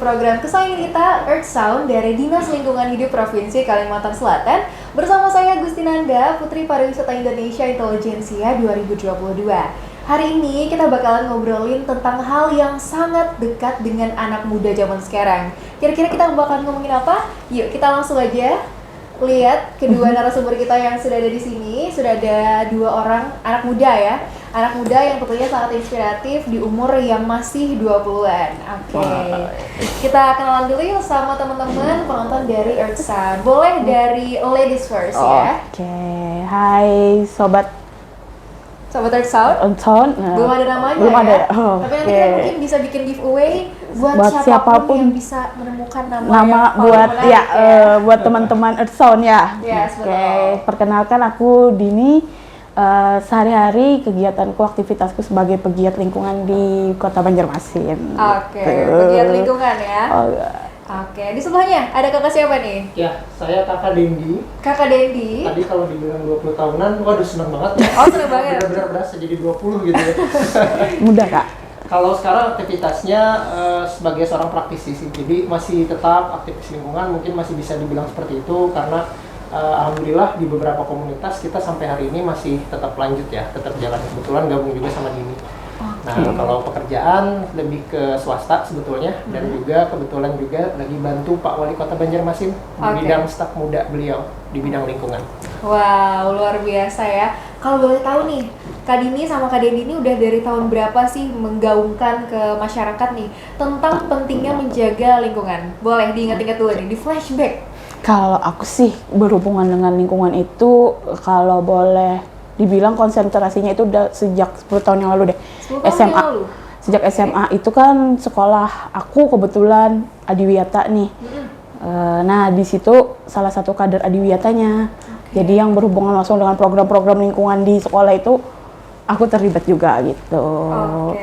program kesayangan kita Earth Sound dari Dinas Lingkungan Hidup Provinsi Kalimantan Selatan bersama saya Gustinanda, Putri Pariwisata Indonesia Intelijensia 2022. Hari ini kita bakalan ngobrolin tentang hal yang sangat dekat dengan anak muda zaman sekarang. Kira-kira kita bakalan ngomongin apa? Yuk kita langsung aja lihat kedua narasumber kita yang sudah ada di sini. Sudah ada dua orang anak muda ya. Anak muda yang tentunya sangat inspiratif di umur yang masih 20-an. Oke. Kita kenalan dulu yuk sama teman-teman penonton dari Earth Sound. Boleh dari ladies first ya. Oke. Hai Sobat Earth Sound. Belum ada namanya belum ya. ada. Tapi nanti kita mungkin bisa bikin giveaway buat siapapun yang bisa menemukan nama buat menarik, ya, buat teman-teman Earth Sound ya. Yes, Oke, perkenalkan aku Dini. Sehari-hari kegiatanku, aktivitasku sebagai pegiat lingkungan di Kota Banjarmasin. Oke, pegiat lingkungan ya. Oh, Oke, di sebelahnya ada kakak siapa nih? Ya, saya Kakak Dendi. Kakak Dendi. Tadi kalau dibilang 20 tahunan, waduh seneng banget ya. Oh, seneng banget. Benar-benar berasa jadi 20 gitu ya. Muda Kak. Kalau sekarang aktivitasnya sebagai seorang praktisi sih, jadi masih tetap aktivis lingkungan, mungkin masih bisa dibilang seperti itu karena alhamdulillah di beberapa komunitas kita sampai hari ini masih tetap lanjut ya, tetap jalan. Kebetulan gabung juga sama Dini. Nah, kalau pekerjaan lebih ke swasta sebetulnya dan juga kebetulan juga lagi bantu Pak Wali Kota Banjarmasin di bidang staf muda beliau di bidang lingkungan. Wow, luar biasa ya. Kalau boleh tahu nih, Kak Dini sama Kak Dendi ini udah dari tahun berapa sih menggaungkan ke masyarakat nih tentang pentingnya menjaga lingkungan? Boleh diingat-ingat dulu nih, di flashback. Kalau aku sih berhubungan dengan lingkungan itu, kalau boleh dibilang konsentrasinya itu udah sejak 10 tahun yang lalu deh. 10 tahun SMA. yang lalu? Sejak SMA itu kan sekolah aku kebetulan Adiwiyata nih. Nah di situ salah satu kader Adiwiyatanya. Jadi yang berhubungan langsung dengan program-program lingkungan di sekolah itu aku terlibat juga gitu.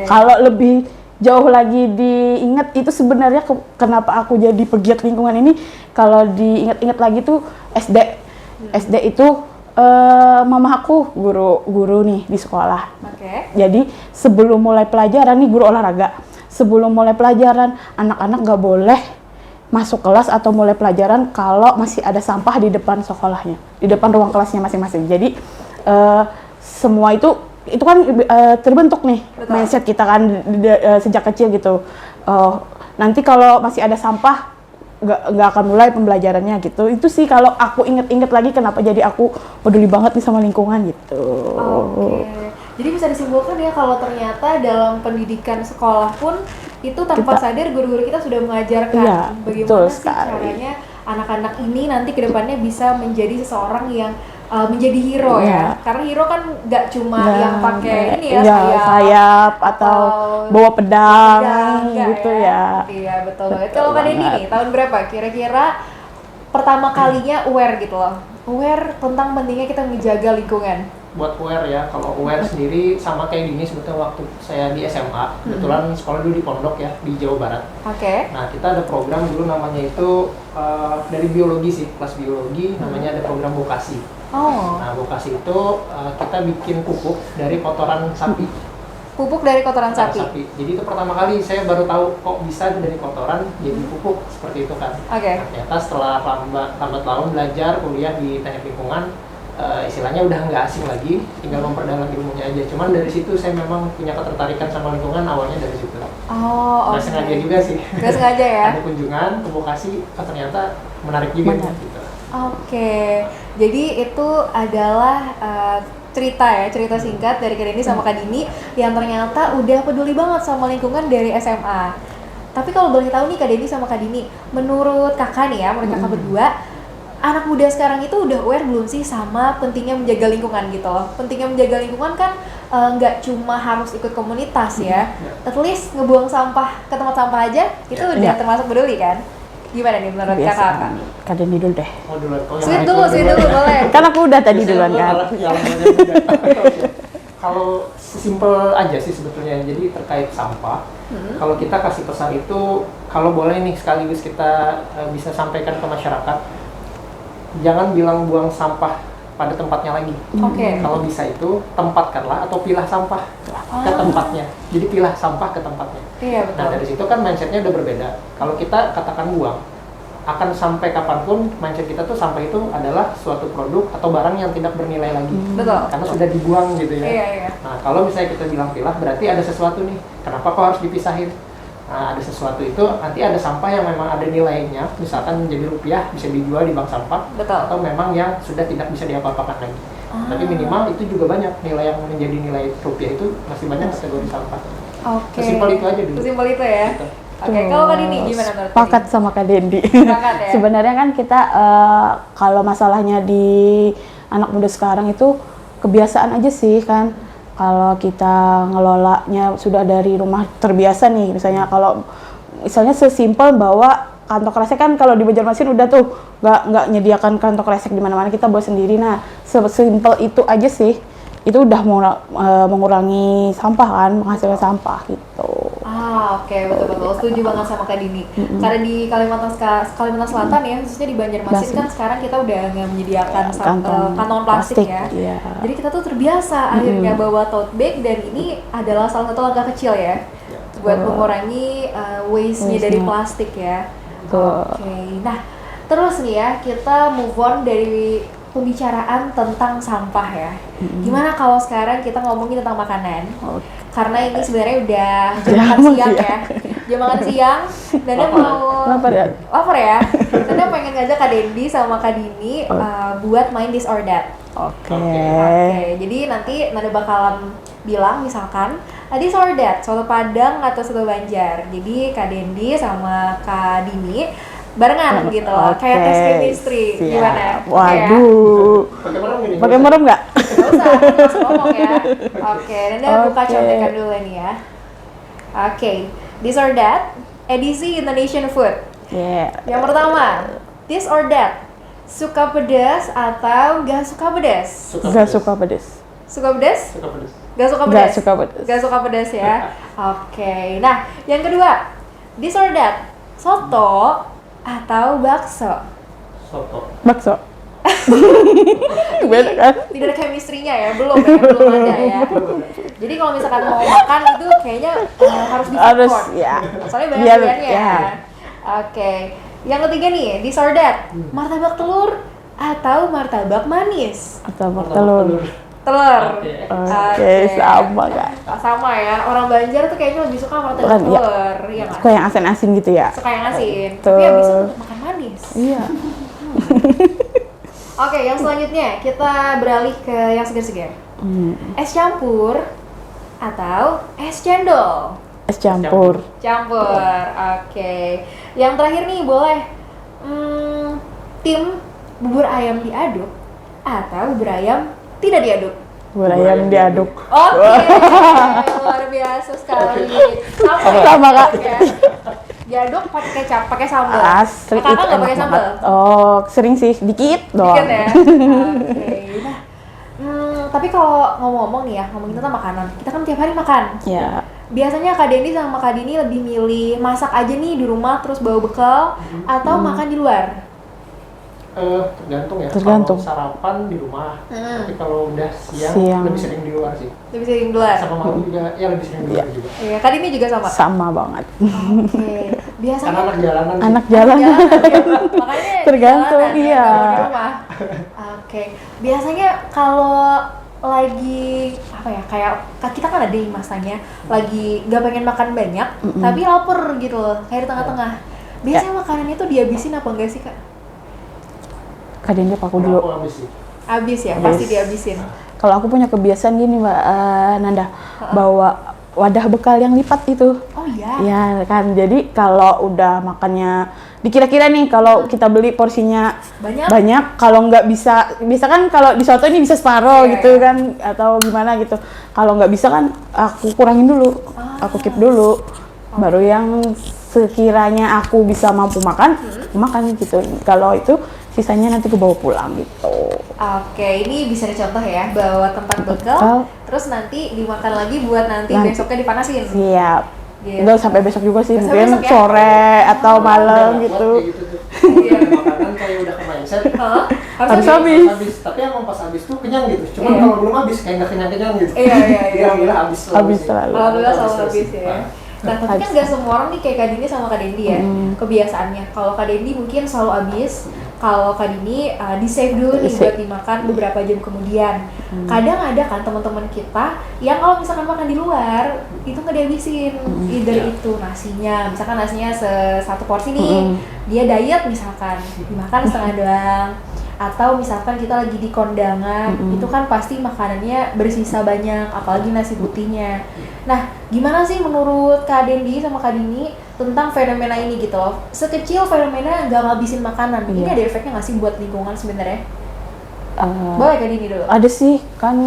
Kalau lebih jauh lagi diingat itu sebenarnya kenapa aku jadi pegiat lingkungan ini, kalau diingat-ingat lagi tuh SD. SD itu mama aku guru nih di sekolah. Jadi sebelum mulai pelajaran nih, guru olahraga. Sebelum mulai pelajaran, anak-anak nggak boleh masuk kelas atau mulai pelajaran kalau masih ada sampah di depan sekolahnya, di depan ruang kelasnya masing-masing. Jadi semua itu kan terbentuk nih. Betul. Mindset kita kan sejak kecil gitu. Nanti kalau masih ada sampah nggak akan mulai pembelajarannya gitu. Itu sih kalau aku inget-inget lagi kenapa jadi aku peduli banget nih sama lingkungan gitu. Jadi bisa disimpulkan ya kalau ternyata dalam pendidikan sekolah pun itu tanpa sadar guru-guru kita sudah mengajarkan bagaimana sih caranya anak-anak ini nanti kedepannya bisa menjadi seseorang yang menjadi hero ya. Karena hero kan nggak cuma yang pakai ini ya, sayap atau bawa pedang gitu ya. Iya betul banget. Kalau Kak Dendi nih tahun berapa kira-kira pertama kalinya aware gitu loh, aware tentang pentingnya kita menjaga lingkungan? Buat aware ya, kalau aware sendiri sama kayak Dini sebetulnya waktu saya di SMA, kebetulan sekolah dulu di Pondok ya, di Jawa Barat. Nah kita ada program dulu namanya itu dari biologi sih, kelas biologi, namanya ada program vokasi. Nah vokasi itu kita bikin pupuk dari kotoran sapi. Pupuk dari kotoran sapi? Jadi itu pertama kali saya baru tahu kok bisa dari kotoran jadi pupuk, seperti itu kan. Nah, ternyata setelah lambat laun belajar kuliah di teknik lingkungan, istilahnya udah nggak asing lagi, tinggal memperdalam ilmunya aja. Cuman dari situ saya memang punya ketertarikan sama lingkungan awalnya dari situ. Nggak sengaja juga sih. Nggak sengaja ya? Ada kunjungan ke Bekasi, ternyata menarik juga gitu. Jadi itu adalah cerita singkat dari Kak Dendi sama Kak Dini yang ternyata udah peduli banget sama lingkungan dari SMA. Tapi kalau boleh tahu nih Kak Dendi sama Kak Dini, menurut kakak nih ya, menurut kakak berdua, anak muda sekarang itu udah aware belum sih sama pentingnya menjaga lingkungan gitu loh? Pentingnya menjaga lingkungan kan nggak cuma harus ikut komunitas ya, at least ngebuang sampah ke tempat sampah aja itu udah termasuk peduli kan? Gimana nih menurut kakak? Kak Dendi dulu deh. Sweet dulu boleh. Kan aku udah tadi duluan kan. Kalau simpel aja sih sebetulnya, jadi terkait sampah. Kalau kita kasih pesan itu, kalau boleh nih sekaligus kita bisa sampaikan ke masyarakat, jangan bilang buang sampah pada tempatnya lagi. Kalau bisa itu tempatkanlah atau pilah sampah. ke tempatnya. Jadi pilah sampah ke tempatnya. Iya, betul. Nah dari situ kan mindsetnya udah berbeda. Kalau kita katakan buang, akan sampai kapanpun mindset kita tuh sampah itu adalah suatu produk atau barang yang tidak bernilai lagi. Betul. Karena sudah dibuang gitu ya. Iya, iya. Nah kalau misalnya kita bilang pilah, berarti ada sesuatu nih. Kenapa kok harus dipisahin? Nah ada sesuatu itu, nanti ada sampah yang memang ada nilainya, misalkan menjadi rupiah, bisa dijual di bank sampah. Betul. Atau memang yang sudah tidak bisa diapa-apakan lagi. Tapi minimal itu juga banyak, nilai yang menjadi nilai rupiah itu masih banyak kategori sampah. Oke. Sesimpel itu aja dulu. Sesimpel itu ya. Gitu. Oke, kalau Kak Dini gimana menurut Sepakat Kak sama Kak Dendi. Sepakat ya? Sebenarnya kan kita kalau masalahnya di anak muda sekarang itu kebiasaan aja sih kan. Kalau kita ngelolanya sudah dari rumah terbiasa nih, misalnya kalau misalnya sesimpel bawa kantong kresek kan kalau di Banjarmasin udah tuh nggak nyediakan kantong kresek di mana-mana, kita bawa sendiri. Nah sesimpel itu aja sih, itu udah mengurangi sampah kan, menghasilkan sampah gitu. Oke, betul-betul setuju banget sama Kak Dini. Karena di Kalimantan Selatan ya, khususnya di Banjarmasin kan sekarang kita udah nggak menyediakan kantong plastik ya. Iya. Jadi kita tuh terbiasa akhirnya bawa tote bag, dan ini adalah salah satu langkah kecil ya buat mengurangi waste-nya dari plastik ya. Oke, nah terus nih ya, kita move on dari pembicaraan tentang sampah ya. Gimana kalau sekarang kita ngomongin tentang makanan? Karena ini sebenarnya udah jam makan siang ya. Jam makan siang, Nanda mau lapar ya. Nanda pengen ngajak Kak Dendi sama Kak Dini buat main This or That. Oke. Jadi nanti Nanda bakalan bilang misalkan This or That, soto Padang atau soto Banjar. Jadi Kak Dendi sama Kak Dini barengan gitu loh, kayak tes chemistry. Gimana? Waduh. Pakai merem nggak? Nggak usah, langsung ngomong ya. Oke, Nanda buka contekan dulu nih ya. Oke, This or That, edisi Indonesian Food. Yang pertama, This or That, suka pedas atau gak suka pedas? Gak suka pedas. Suka pedas? Suka pedas. Gak suka pedas? Gak suka pedas. Gak suka pedas ya. Oke, nah yang kedua, This or That, soto atau bakso? Soto. Bakso. Beda kan? Tidak ada chemistry-nya ya, belum ada ya. Jadi kalau misalkan mau makan itu kayaknya harus di Harus, food court. ya. Soalnya banyak Biar, pilihannya ya. ya. Oke, yang ketiga nih, This or That, martabak telur atau martabak manis? Atau telur. Telur. Oke, sama kan? Sama ya, orang Banjar tuh kayaknya lebih suka martabak Iya. telur, ya nggak? Suka yang asin-asin gitu ya? Suka yang asin, Betul. tapi yang bisa tetap makan manis. Iya. Oke, yang selanjutnya kita beralih ke yang segar-segar. Es campur atau es cendol? Es campur. Campur, oke. Yang terakhir nih boleh tim bubur ayam diaduk atau bubur ayam tidak diaduk? Bubur ayam diaduk. Oke, luar biasa sekali. Sama, Kak. Ya. Diaduk pakai kecap, pakai sambal. Asli, Kakak nggak enak pakai sambal? banget. Oh, sering sih, dikit doang. Dikit ya. Oke. Nah, tapi kalau ngomong-ngomong nih ya, ngomongin tentang makanan, kita kan tiap hari makan. Ya. Biasanya Kak Dendi sama Kak Dini lebih milih masak aja nih di rumah terus bawa bekal atau makan di luar? Tergantung ya. Tergantung. Kalau sarapan di rumah, tapi kalau udah siang lebih sering di luar sih. Lebih sering di luar. Sama malam juga, ya lebih sering di luar juga. Iya, Kak Dini juga sama. Sama banget. Oke. Biasanya Karena anak jalanan. sih. Anak jalan. ya. Makanya di Tergantung, jalanan, iya. nggak mau di rumah. Oke. Biasanya kalau lagi apa ya, kayak kita kan ada yang masanya lagi nggak pengen makan banyak tapi lapar gitu loh, kayak di tengah-tengah. Biasanya makanannya tuh dihabisin apa enggak sih, Kak? Kak Dendi apa aku Kalau dulu? aku habis sih. Habis ya, Yes. pasti dihabisin. Kalau aku punya kebiasaan gini Mbak Nanda, bawa wadah bekal yang lipat itu. Oh iya. Ya kan, jadi kalau udah makannya dikira-kira nih, kalau kita beli porsinya Banyak? kalau nggak bisa kan kalau di soto ini bisa separuh Iya, gitu iya. kan, atau gimana gitu. Kalau nggak bisa kan aku kurangin dulu, aku keep dulu, baru yang sekiranya aku bisa mampu makan, aku makan gitu. Kalau itu sisanya nanti aku bawa pulang gitu. Oke, ini bisa dicontoh ya, bawa tempat bekal, terus nanti dimakan lagi buat nanti besoknya dipanasin. Siap. Gitu. Enggak sampai besok juga sih, Sampai mungkin besok ya? sore atau malam Udah gitu. kayak gitu tuh. Udah ada makanan kayak udah ke mindset. Harus habis. Tapi emang pas habis tuh kenyang gitu. Cuman Iya. kalau belum habis kayak nggak kenyang-kenyang gitu. Iya. Jadi alhamdulillah habis selalu. Habis sih. selalu. Alhamdulillah selalu terus. habis ya. Nah, tapi kan gak semua orang nih kayak Kak Dini sama Kak Dendi ya, kebiasaannya. Kalau Kak Dendi mungkin selalu habis, kalau Kak Dini di save dulu nih buat dimakan beberapa jam kemudian. Kadang ada kan teman-teman kita yang kalau misalkan makan di luar, itu nggak dihabisin. Either itu nasinya, misalkan nasinya satu porsi nih, dia diet misalkan, dimakan setengah doang. Atau misalkan kita lagi di kondangan, itu kan pasti makanannya bersisa banyak, apalagi nasi putihnya. Nah, gimana sih menurut Kak Dendi sama Kak Dini tentang fenomena ini gitu loh? Sekecil fenomena nggak ngabisin makanan, ini ada efeknya nggak sih buat lingkungan sebenarnya? Boleh Kak Dini dulu? Ada sih, kan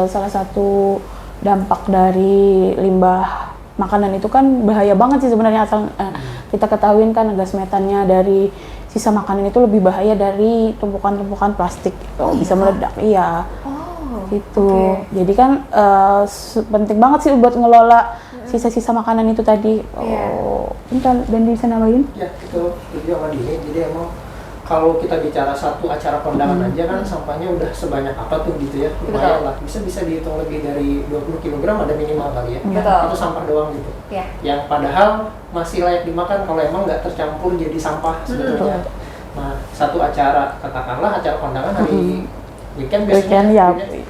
salah satu dampak dari limbah makanan itu kan bahaya banget sih sebenarnya. Asal kita ketahuin kan gas metannya dari sisa makanan itu lebih bahaya dari tumpukan-tumpukan plastik gitu. Bisa meledak. Iya. Gitu. Jadi kan penting banget sih buat ngelola sisa-sisa makanan itu tadi. Bentar, dan bisa nambahin? Ya, itu sama Dini. Jadi emang kalau kita bicara satu acara kondangan aja kan sampahnya udah sebanyak apa tuh gitu ya. Lumayan lah. Bisa dihitung lebih dari 20 kg ada minimal kali ya. Betul. Itu sampah doang gitu. Ya. Yang padahal masih layak dimakan kalau emang nggak tercampur jadi sampah sebetulnya. Nah, satu acara, katakanlah acara kondangan hari weekend biasanya. Ya.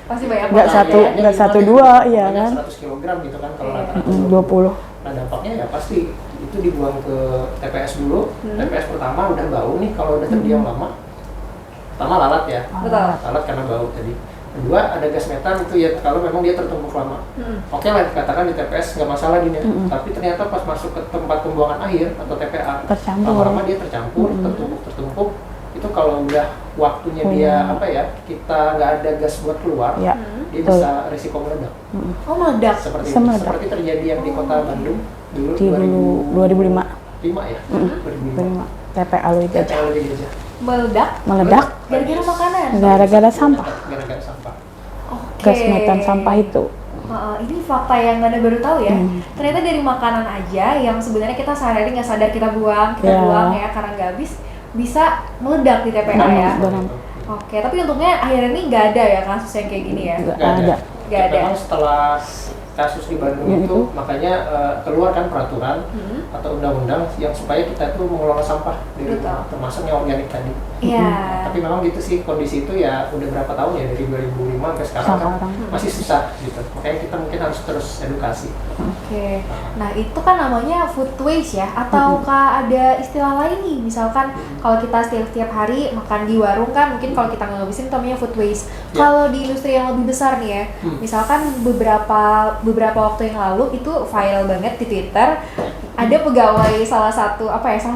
Pasti banyak Nggak banget satu, ya. nggak satu dua, ya Banyak kan? 100 kg gitu kan kalau rata-rata 20. Nah, dampaknya ya pasti itu dibuang ke TPS dulu. TPS pertama udah bau nih kalau udah terdiam lama. Pertama lalat ya. Betul. Lalat karena bau tadi. Kedua ada gas metan itu ya kalau memang dia tertumpuk lama. Oke lah dikatakan di TPS nggak masalah Din ya. Tapi ternyata pas masuk ke tempat pembuangan akhir atau TPA, Tercampur. lama-lama dia tercampur, tertumpuk. Itu kalau udah waktunya dia apa ya, kita nggak ada gas buat keluar, dia bisa risiko meledak. Oh, meledak. Seperti Bisa itu. meledak. Seperti terjadi yang di kota Bandung dulu Di 2005. 2005 ya. 2005. TPA lu itu aja. TPA lebih aja. Meledak Meledak gara-gara makanan. gara-gara sampah. Gara-gara sampah. Oke. Gas metan sampah itu. Ini fakta yang Anda baru tahu ya. Ternyata dari makanan aja yang sebenarnya kita sehari-hari nggak sadar kita buang ya karena nggak habis, bisa meledak di TPA ya. Oke, tapi untungnya akhirnya ini nggak ada ya kasus yang kayak gini ya. Nggak ada. Nggak ada. Memang setelah kasus di Bandung itu makanya keluar kan peraturan atau undang-undang yang supaya kita tuh mengelola sampah dari rumah, termasuk yang organik tadi. Iya. Tapi memang gitu sih kondisi itu ya udah berapa tahun ya dari 2005 sampai sekarang kan masih susah gitu. Makanya kita mungkin harus terus edukasi. Oke. Nah, itu kan namanya food waste ya, ataukah ada istilah lain nih? Misalkan kalau kita setiap hari makan di warung kan mungkin kalau kita nggak ngabisin itu namanya food waste. Kalau di industri yang lebih besar nih ya, misalkan beberapa waktu yang lalu itu viral banget di Twitter, ada pegawai salah satu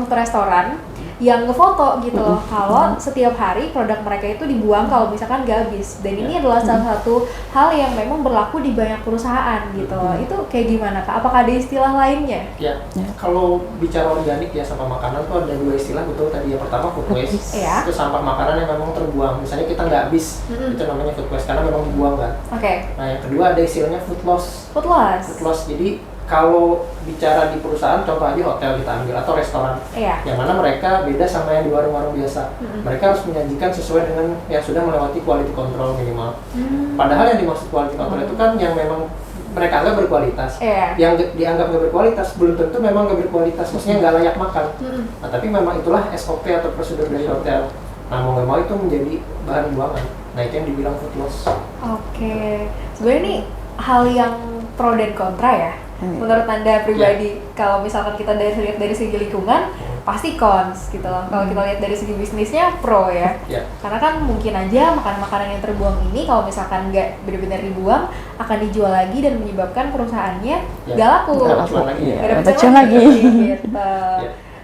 restoran yang ngefoto gitu loh kalau setiap hari produk mereka itu dibuang kalau misalkan nggak habis, dan ini adalah salah satu hal yang memang berlaku di banyak perusahaan gitu loh. Itu kayak gimana Kak? Apakah ada istilah lainnya? Ya, kalau bicara organik ya sama makanan tuh ada dua istilah betul tadi. Yang pertama food waste, itu sampah makanan yang memang terbuang. Misalnya kita nggak habis, itu namanya food waste karena memang dibuang kan. Nah, yang kedua ada istilahnya food loss. Food loss. Jadi kalau bicara di perusahaan, contoh aja hotel kita ambil atau restoran, yang mana mereka beda sama yang di warung-warung biasa. Mereka harus menyajikan sesuai dengan yang sudah melewati quality control minimal. Padahal yang dimaksud quality control itu kan yang memang mereka anggap berkualitas. Yang dianggap nggak berkualitas belum tentu memang nggak berkualitas, maksudnya nggak layak makan. Nah, tapi memang itulah SOP atau prosedur dari hotel. Nah, mau nggak mau itu menjadi bahan buangan. Nah, itu yang dibilang food loss. Oke. Sebenarnya ini hal yang pro dan kontra ya. Menurut Anda pribadi, kalau misalkan kita lihat dari segi lingkungan, pasti cons gitu loh. Kalau kita lihat dari segi bisnisnya pro ya. Karena kan mungkin aja makanan-makanan yang terbuang ini kalau misalkan nggak benar-benar dibuang akan dijual lagi dan menyebabkan perusahaannya nggak laku. Nggak ada cuan lagi. Gitu.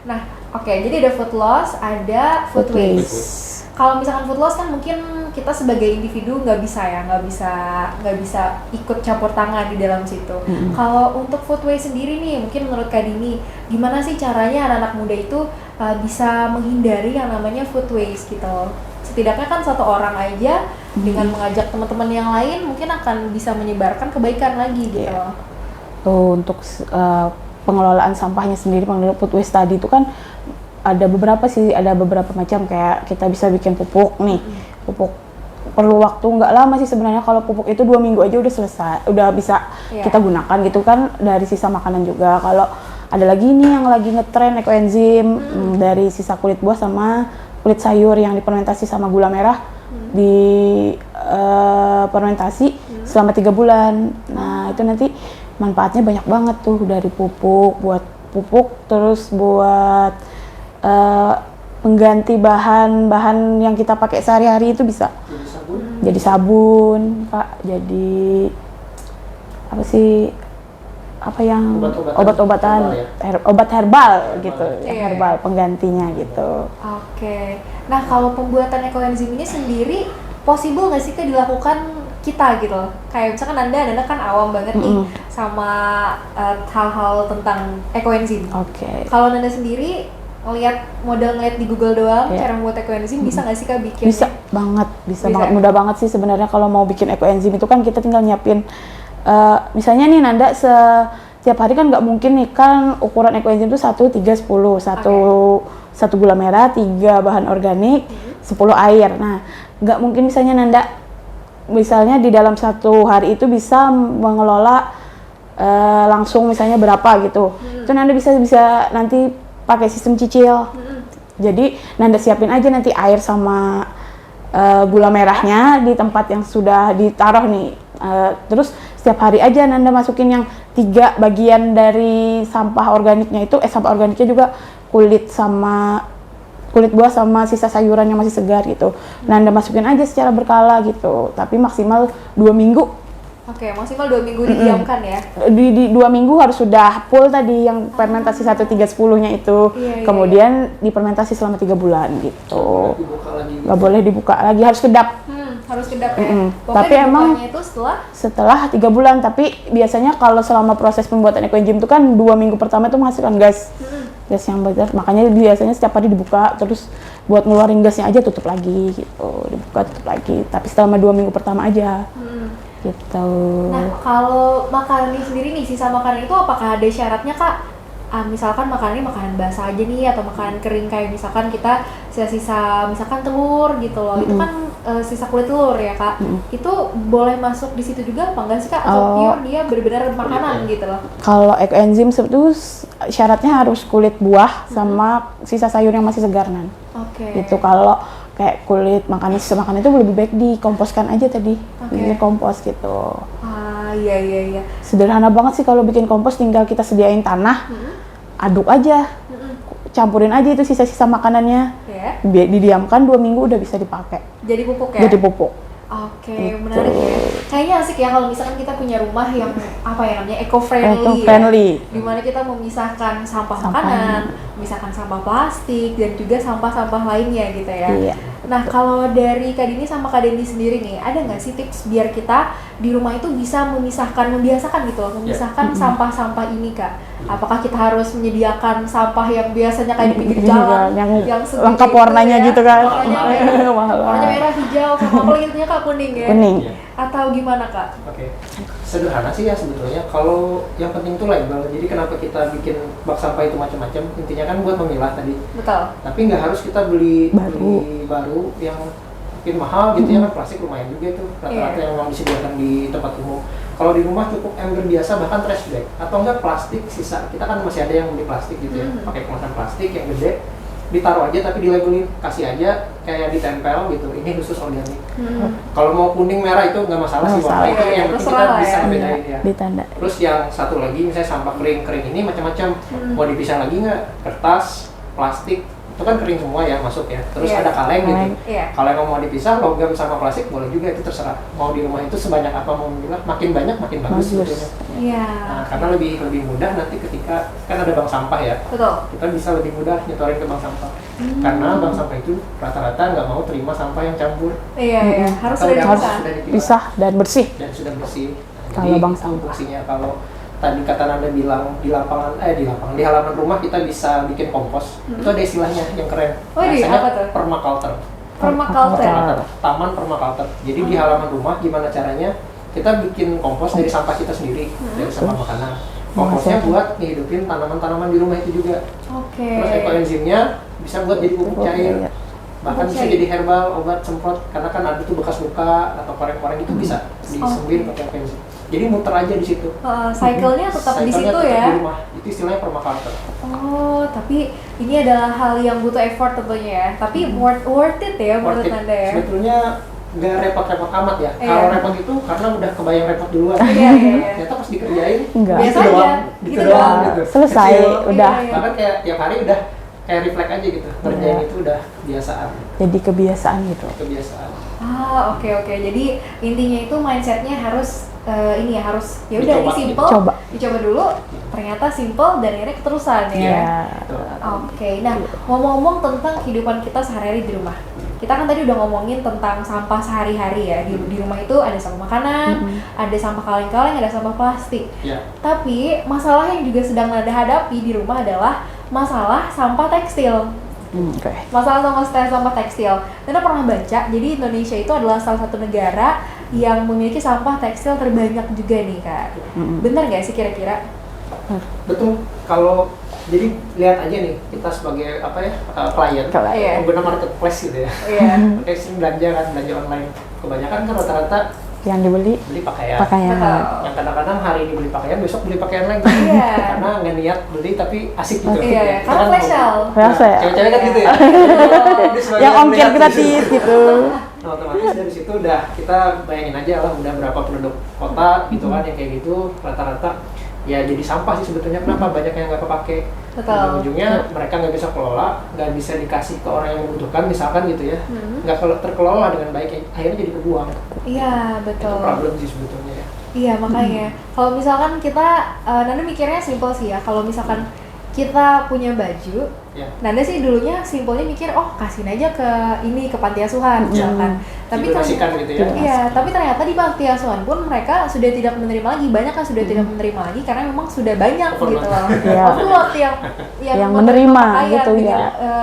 Nah, oke, jadi ada food loss, ada food waste. Kalau misalkan food loss kan mungkin kita sebagai individu nggak bisa ikut campur tangan di dalam situ. Kalau untuk food waste sendiri nih, mungkin menurut Kak Dini, gimana sih caranya anak-anak muda itu bisa menghindari yang namanya food waste gitu? Setidaknya kan satu orang aja dengan mengajak teman-teman yang lain mungkin akan bisa menyebarkan kebaikan lagi gitu. Tuh, untuk pengelolaan sampahnya sendiri, pengelolaan food waste tadi itu kan ada beberapa macam, kayak kita bisa bikin pupuk nih. Pupuk perlu waktu nggak lama sih sebenarnya. Kalau pupuk itu 2 minggu aja udah selesai, udah bisa kita gunakan gitu kan, dari sisa makanan juga. Kalau ada lagi nih yang lagi ngetren ekoenzim, dari sisa kulit buah sama kulit sayur yang difermentasi sama gula merah, di fermentasi selama 3 bulan. Nah itu nanti manfaatnya banyak banget tuh, dari pupuk, buat pupuk, terus buat pengganti bahan-bahan yang kita pakai sehari-hari itu bisa jadi sabun, Kak, jadi apa sih, apa yang obat-obatan, obat herbal gitu, herbal penggantinya gitu. Oke. Nah, kalau pembuatan ekoenzim ini sendiri possible nggak sih Kak dilakukan kita gitu? Kayak misalkan Nanda kan awam banget nih sama hal-hal tentang ekoenzim. Oke. Kalau Nanda sendiri ngeliat di Google doang cara membuat ekoenzim, bisa nggak sih Kak bikin? Bisa banget, bisa banget, mudah banget sih sebenarnya. Kalau mau bikin ekoenzim itu kan kita tinggal nyiapin, misalnya nih Nanda setiap hari kan nggak mungkin nih kan, ukuran ekoenzim itu 1, 3, 10, satu gula merah, 3 bahan organik, 10 air. Nah nggak mungkin misalnya Nanda misalnya di dalam 1 hari itu bisa mengelola langsung misalnya berapa gitu. Itu Nanda bisa nanti pakai sistem cicil. Jadi Nanda siapin aja nanti air sama gula merahnya di tempat yang sudah ditaruh nih. Terus setiap hari aja Nanda masukin yang 3 bagian dari sampah organiknya itu, sampah organiknya juga kulit buah sama sisa sayuran yang masih segar gitu. Nanda masukin aja secara berkala gitu, tapi maksimal 2 minggu. Oke, maksimal 2 minggu didiamkan ya? Di 2 minggu harus sudah full tadi yang fermentasi 1, 3, 10-nya itu. Kemudian difermentasi selama 3 bulan gitu. Nggak boleh dibuka lagi, harus kedap. Harus kedap ya? Tapi emang itu setelah 3 bulan, tapi biasanya kalau selama proses pembuatan ekoenzim itu kan 2 minggu pertama itu menghasilkan gas. Gas yang besar, makanya biasanya setiap hari dibuka, terus buat ngeluarin gasnya aja tutup lagi gitu. Dibuka tutup lagi, tapi selama 2 minggu pertama aja. Gitu. Nah, kalau makanan ini sendiri nih, sisa makanan itu apakah ada syaratnya Kak? Misalkan makanannya makanan basah aja nih, atau makanan kering, kayak misalkan kita sisa-sisa misalkan telur gitu loh, itu kan sisa kulit telur ya Kak, itu boleh masuk di situ juga apa enggak sih Kak? Atau pure dia benar-benar makanan gitu loh? Kalau ekoenzim itu syaratnya harus kulit buah sama sisa sayur yang masih segar nan. Itu kalau kayak kulit sisa makanan itu lebih baik dikomposkan aja tadi, bikin kompos gitu. Iya. Sederhana banget sih kalau bikin kompos, tinggal kita sediain tanah, aduk aja, campurin aja itu sisa-sisa makanannya, didiamkan 2 minggu udah bisa dipakai. Jadi pupuk ya? Jadi pupuk. Oke, menarik ya. Kayaknya asik ya kalau misalkan kita punya rumah yang namanya eco-friendly. Ya? Dimana kita memisahkan sampah makanan, memisahkan sampah plastik, dan juga sampah-sampah lainnya gitu ya. Iya. Nah, kalau dari Kak Dini sama Kak Dendi sendiri nih, ada nggak sih tips biar kita di rumah itu bisa membiasakan gitu loh, memisahkan sampah-sampah ini Kak? Apakah kita harus menyediakan sampah yang biasanya kayak di pinggir jalan, yang lengkap warnanya gitu kan? Warnanya merah, hijau, sama apa gitu ya Kak, kuning ya? Kuning. Atau gimana Kak? Oke. Sederhana sih ya sebetulnya. Kalau yang penting itu label. Jadi kenapa kita bikin bak sampah itu macam-macam? Intinya kan buat memilah tadi. Betul. Tapi nggak harus kita beli baru yang mungkin mahal gitu ya, kan plastik lumayan juga itu rata-rata yang memang disediakan di tempat umum. Kalau di rumah cukup ember biasa, bahkan trash bag atau enggak plastik sisa. Kita kan masih ada yang beli plastik gitu ya, pakai kemasan plastik yang gede, ditaruh aja tapi dilabelin, kasih aja kayak ditempel gitu, ini khusus organik. Kalau mau kuning merah itu nggak masalah sih, warna itu yang penting kita bisa bedain ya. Ditanda. Terus yang satu lagi misalnya sampah kering ini macam-macam, mau dipisah lagi nggak? Kertas, plastik itu kan kering semua ya masuk ya. Terus ada kaleng gitu. Kalau emang mau dipisah logam sama plastik boleh juga, itu terserah. Mau di rumah itu sebanyak apa mau bilang, makin banyak makin bagus sebetulnya. Nah, karena lebih mudah nanti ketika kan ada bank sampah ya. Betul. Kita bisa lebih mudah nyetorin ke bank sampah. Karena bank sampah itu rata-rata nggak mau terima sampah yang campur. Harus sudah dipisah dan bersih. Dan sudah bersih. Kalau bank sampah. Fungsinya kalau tadi kata Nanda bilang di halaman rumah kita bisa bikin kompos. Itu ada istilahnya yang keren. Apa tuh? Permaculture. Permaculture. Taman permaculture. Jadi di halaman rumah gimana caranya kita bikin kompos dari sampah kita sendiri, dari sampah makanan. Komposnya buat ngehidupin tanaman-tanaman di rumah itu juga. Terus ekoenzimnya bisa buat jadi pupuk cair, bahkan Pupuk bisa cair. jadi herbal, obat semprot, karena kan ada tuh bekas luka atau koreng-koreng itu bisa disembuhin pakai apa sih. Jadi muter aja di situ. Cycle-nya tetap di Cycle-nya situ tetap ya. di rumah. Itu istilahnya permaculture. Oh, tapi ini adalah hal yang butuh effort tentunya ya. Tapi worth it ya menurut Worth it. Anda ya. Sebetulnya nggak repot-repot amat ya. Iya. Kalau repot itu karena udah kebayang repot duluan. Iya, iya. Ternyata pas dikerjain, Enggak. Biasa gitu aja, doang, gitu gitu doang. doang, gitu. Selesai, Kecil. udah. Iya. Bahkan kayak tiap hari udah kayak refleks aja gitu. Ngerjain Iya. itu udah kebiasaan. Jadi kebiasaan gitu. Kebiasaan. Oke. Jadi intinya itu mindsetnya harus ini ya, harus ya udah ini Dicoba. simple. Coba. Dicoba dulu. Ternyata simple dan akhirnya keterusan ya. Iya. Oke, nah ngomong-ngomong tentang kehidupan kita sehari-hari di rumah. Kita kan tadi udah ngomongin tentang sampah sehari-hari ya. Di rumah itu ada sampah makanan, ada sampah kaleng-kaleng, ada sampah plastik. Ya. Tapi masalah yang juga sedang Nanda hadapi di rumah adalah masalah sampah tekstil. Oke. Masalah sampah tekstil. Nanda pernah baca, jadi Indonesia itu adalah salah satu negara yang memiliki sampah tekstil terbanyak juga nih Kak. Benar nggak sih kira-kira? Betul. Kalau jadi lihat aja nih kita sebagai apa ya klien, Iya. pengguna marketplace gitu ya. Iya. Kayak sering belanja kan, belanja online. Kebanyakan kan rata-rata Yang dibeli beli pakaian. pakaian. Betul. Yang kadang-kadang hari ini beli pakaian, besok beli pakaian lagi. Iya. Karena nggak niat beli tapi asik gitu. Iya, Kita karena kan flash mau- sale. Flash sale. Nah, cewek-cewek kan gitu ya. Dia sebagai Yang ongkir melihat gratis gitu. gitu. Nah, otomatis dari situ udah kita bayangin aja lah udah berapa produk kota gitu kan yang kayak gitu rata-rata ya jadi sampah sih sebetulnya. Kenapa banyak yang nggak kepake? Betul. Ujungnya mereka nggak bisa kelola, nggak bisa dikasih ke orang yang membutuhkan misalkan gitu ya, nggak terkelola dengan baik, akhirnya jadi kebuang. Iya, Itu betul. problem sih sebetulnya ya. Iya, makanya kalau misalkan kita Nanda mikirnya simpel sih ya. Kalau misalkan kita punya baju, Ya. Nanda sih dulunya simpelnya mikir, oh kasihin aja ke ini ke panti asuhan misalkan. Tapi Didonasikan gitu ya. Iya, tapi ternyata di panti asuhan pun mereka sudah tidak menerima lagi. Banyak kan sudah tidak menerima lagi karena memang sudah banyak Overload. gitu loh. Iya. Overload yang menerima pakaian gitu ya.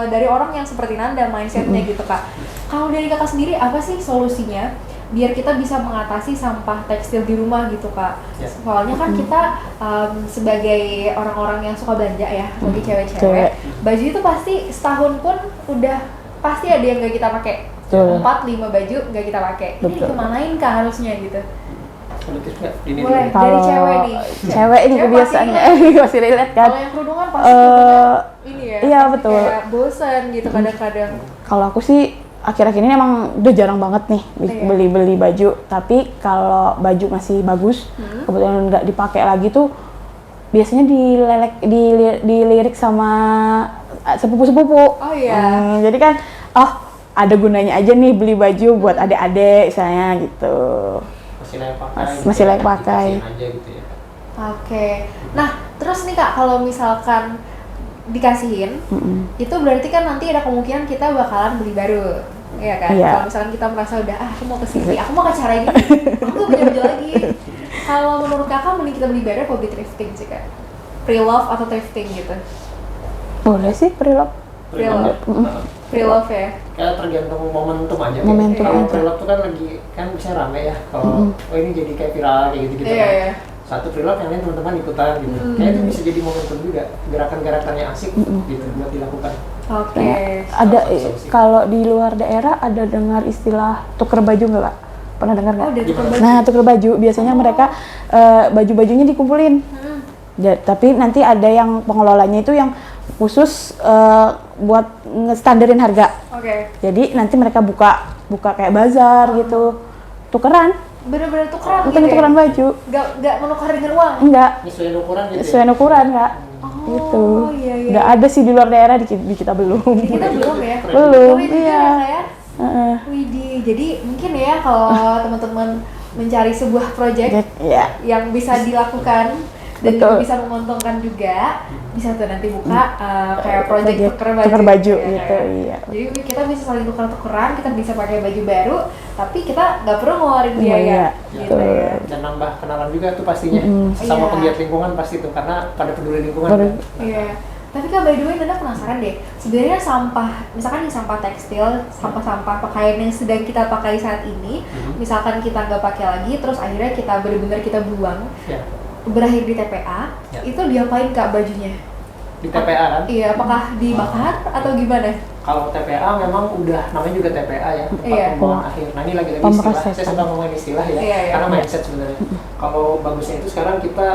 dari orang yang seperti Nanda mindsetnya gitu Kak. Kalau dari Kakak sendiri apa sih solusinya biar kita bisa mengatasi sampah tekstil di rumah gitu Kak? Ya. Soalnya kan kita sebagai orang-orang yang suka belanja ya, bagi Cewek. cewek-cewek, baju itu pasti setahun pun udah pasti ada yang nggak kita pakai. Betul. 4-5 baju nggak kita pakai. Ini Betul. kemanain Kak harusnya gitu? Ada tips nggak? Ini Boleh. dulu. Dari Kalau cewek nih. Cewek ini Cewek kebiasaannya masih relate kan. Kalau yang kerudungan pasti kerudungan ini ya. iya, pasti betul. Kayak bosen gitu kadang-kadang. Kalau aku sih akhir-akhir ini emang udah jarang banget nih Iya. beli baju. Tapi kalau baju masih bagus, kebetulan nggak dipakai lagi tuh biasanya dilirik sama sepupu-sepupu. Oh iya. Jadi kan, oh ada gunanya aja nih beli baju buat adik-adik misalnya gitu. Masih layak pakai. Masih layak pakai. Dikasihin aja gitu ya. Oke. Nah, terus nih Kak, kalau misalkan dikasihin, itu berarti kan nanti ada kemungkinan kita bakalan beli baru. Iya kan? Iya. Kalau misalkan kita merasa udah, aku mau ke sini, aku mau ke acara ini, aku punya baju lagi. Kalau menurut Kakak, mending kita beli baru atau beli thrifting sih Kak? Pre-love atau thrifting gitu? Boleh sih pre-love. Pre-love. Nah, Pre-love ya? kayak tergantung momentum aja. Momentum Kalau aja. pre-love tuh kan lagi kan bisa rame ya. Kalau oh ini jadi kayak viral kayak gitu-gitu. Iya, kan. iya. Satu pre-love yang lain teman-teman ikutan gitu. Kayak itu bisa jadi momentum juga. Gerakan-gerakannya asik gitu buat dilakukan. Oke. Ada Salah satu solusi. kalau di luar daerah ada dengar istilah tuker baju nggak Kak? Pernah dengar nggak? Oh, udah tuker Gimana? baju. Nah, tuker baju biasanya mereka baju-bajunya dikumpulin. Tapi nanti ada yang pengelolanya itu yang khusus buat ngestandarin harga. Oke. Jadi nanti mereka buka kayak bazar gitu. Tukeran, Bener-bener tukeran bukan gitu tukeran ya? baju. Nggak menukar dengan uang? Enggak, Nyesuaiin ukuran gitu. sesuai ukuran Kak. Oh, Gitu. iya, iya. Udah ada sih di luar daerah, di kita belum. Di kita belum ya? Belum, Boleh juga iya. ya, Kak, ya? Heeh. Widih, jadi mungkin ya kalau teman-teman mencari sebuah project Ya. yang bisa dilakukan dan Betul. bisa menguntungkan juga, bisa tuh nanti buka kayak project tuker baju, tuker baju ya. gitu, iya. Jadi kita bisa saling tuker-tukeran, kita bisa pakai baju baru, tapi kita nggak perlu ngeluarin biaya, Iya, gitu betul. ya. Dan nambah kenalan juga tuh pastinya. Sama Iya. pegiat lingkungan pasti tuh karena pada peduli lingkungan. Baru- kan. Iya. Tapi Kak, by the way, Nanda penasaran deh. Sebenarnya sampah, misalkan nih sampah tekstil, sampah-sampah pakaian yang sedang kita pakai saat ini, misalkan kita nggak pakai lagi, terus akhirnya kita benar-benar kita buang, Ya. berakhir di TPA, Ya. itu diapain Kak bajunya? di TPA kan. Iya, apakah dibakar atau gimana? Kalau TPA memang udah namanya juga TPA ya, tempat Iya. pembuangan akhir. Nah ini lagi-lagi istilah, Pemrosesan. saya suka ngomongin istilah ya, Iya, iya. karena mindset sebenarnya. Kalau bagusnya itu sekarang kita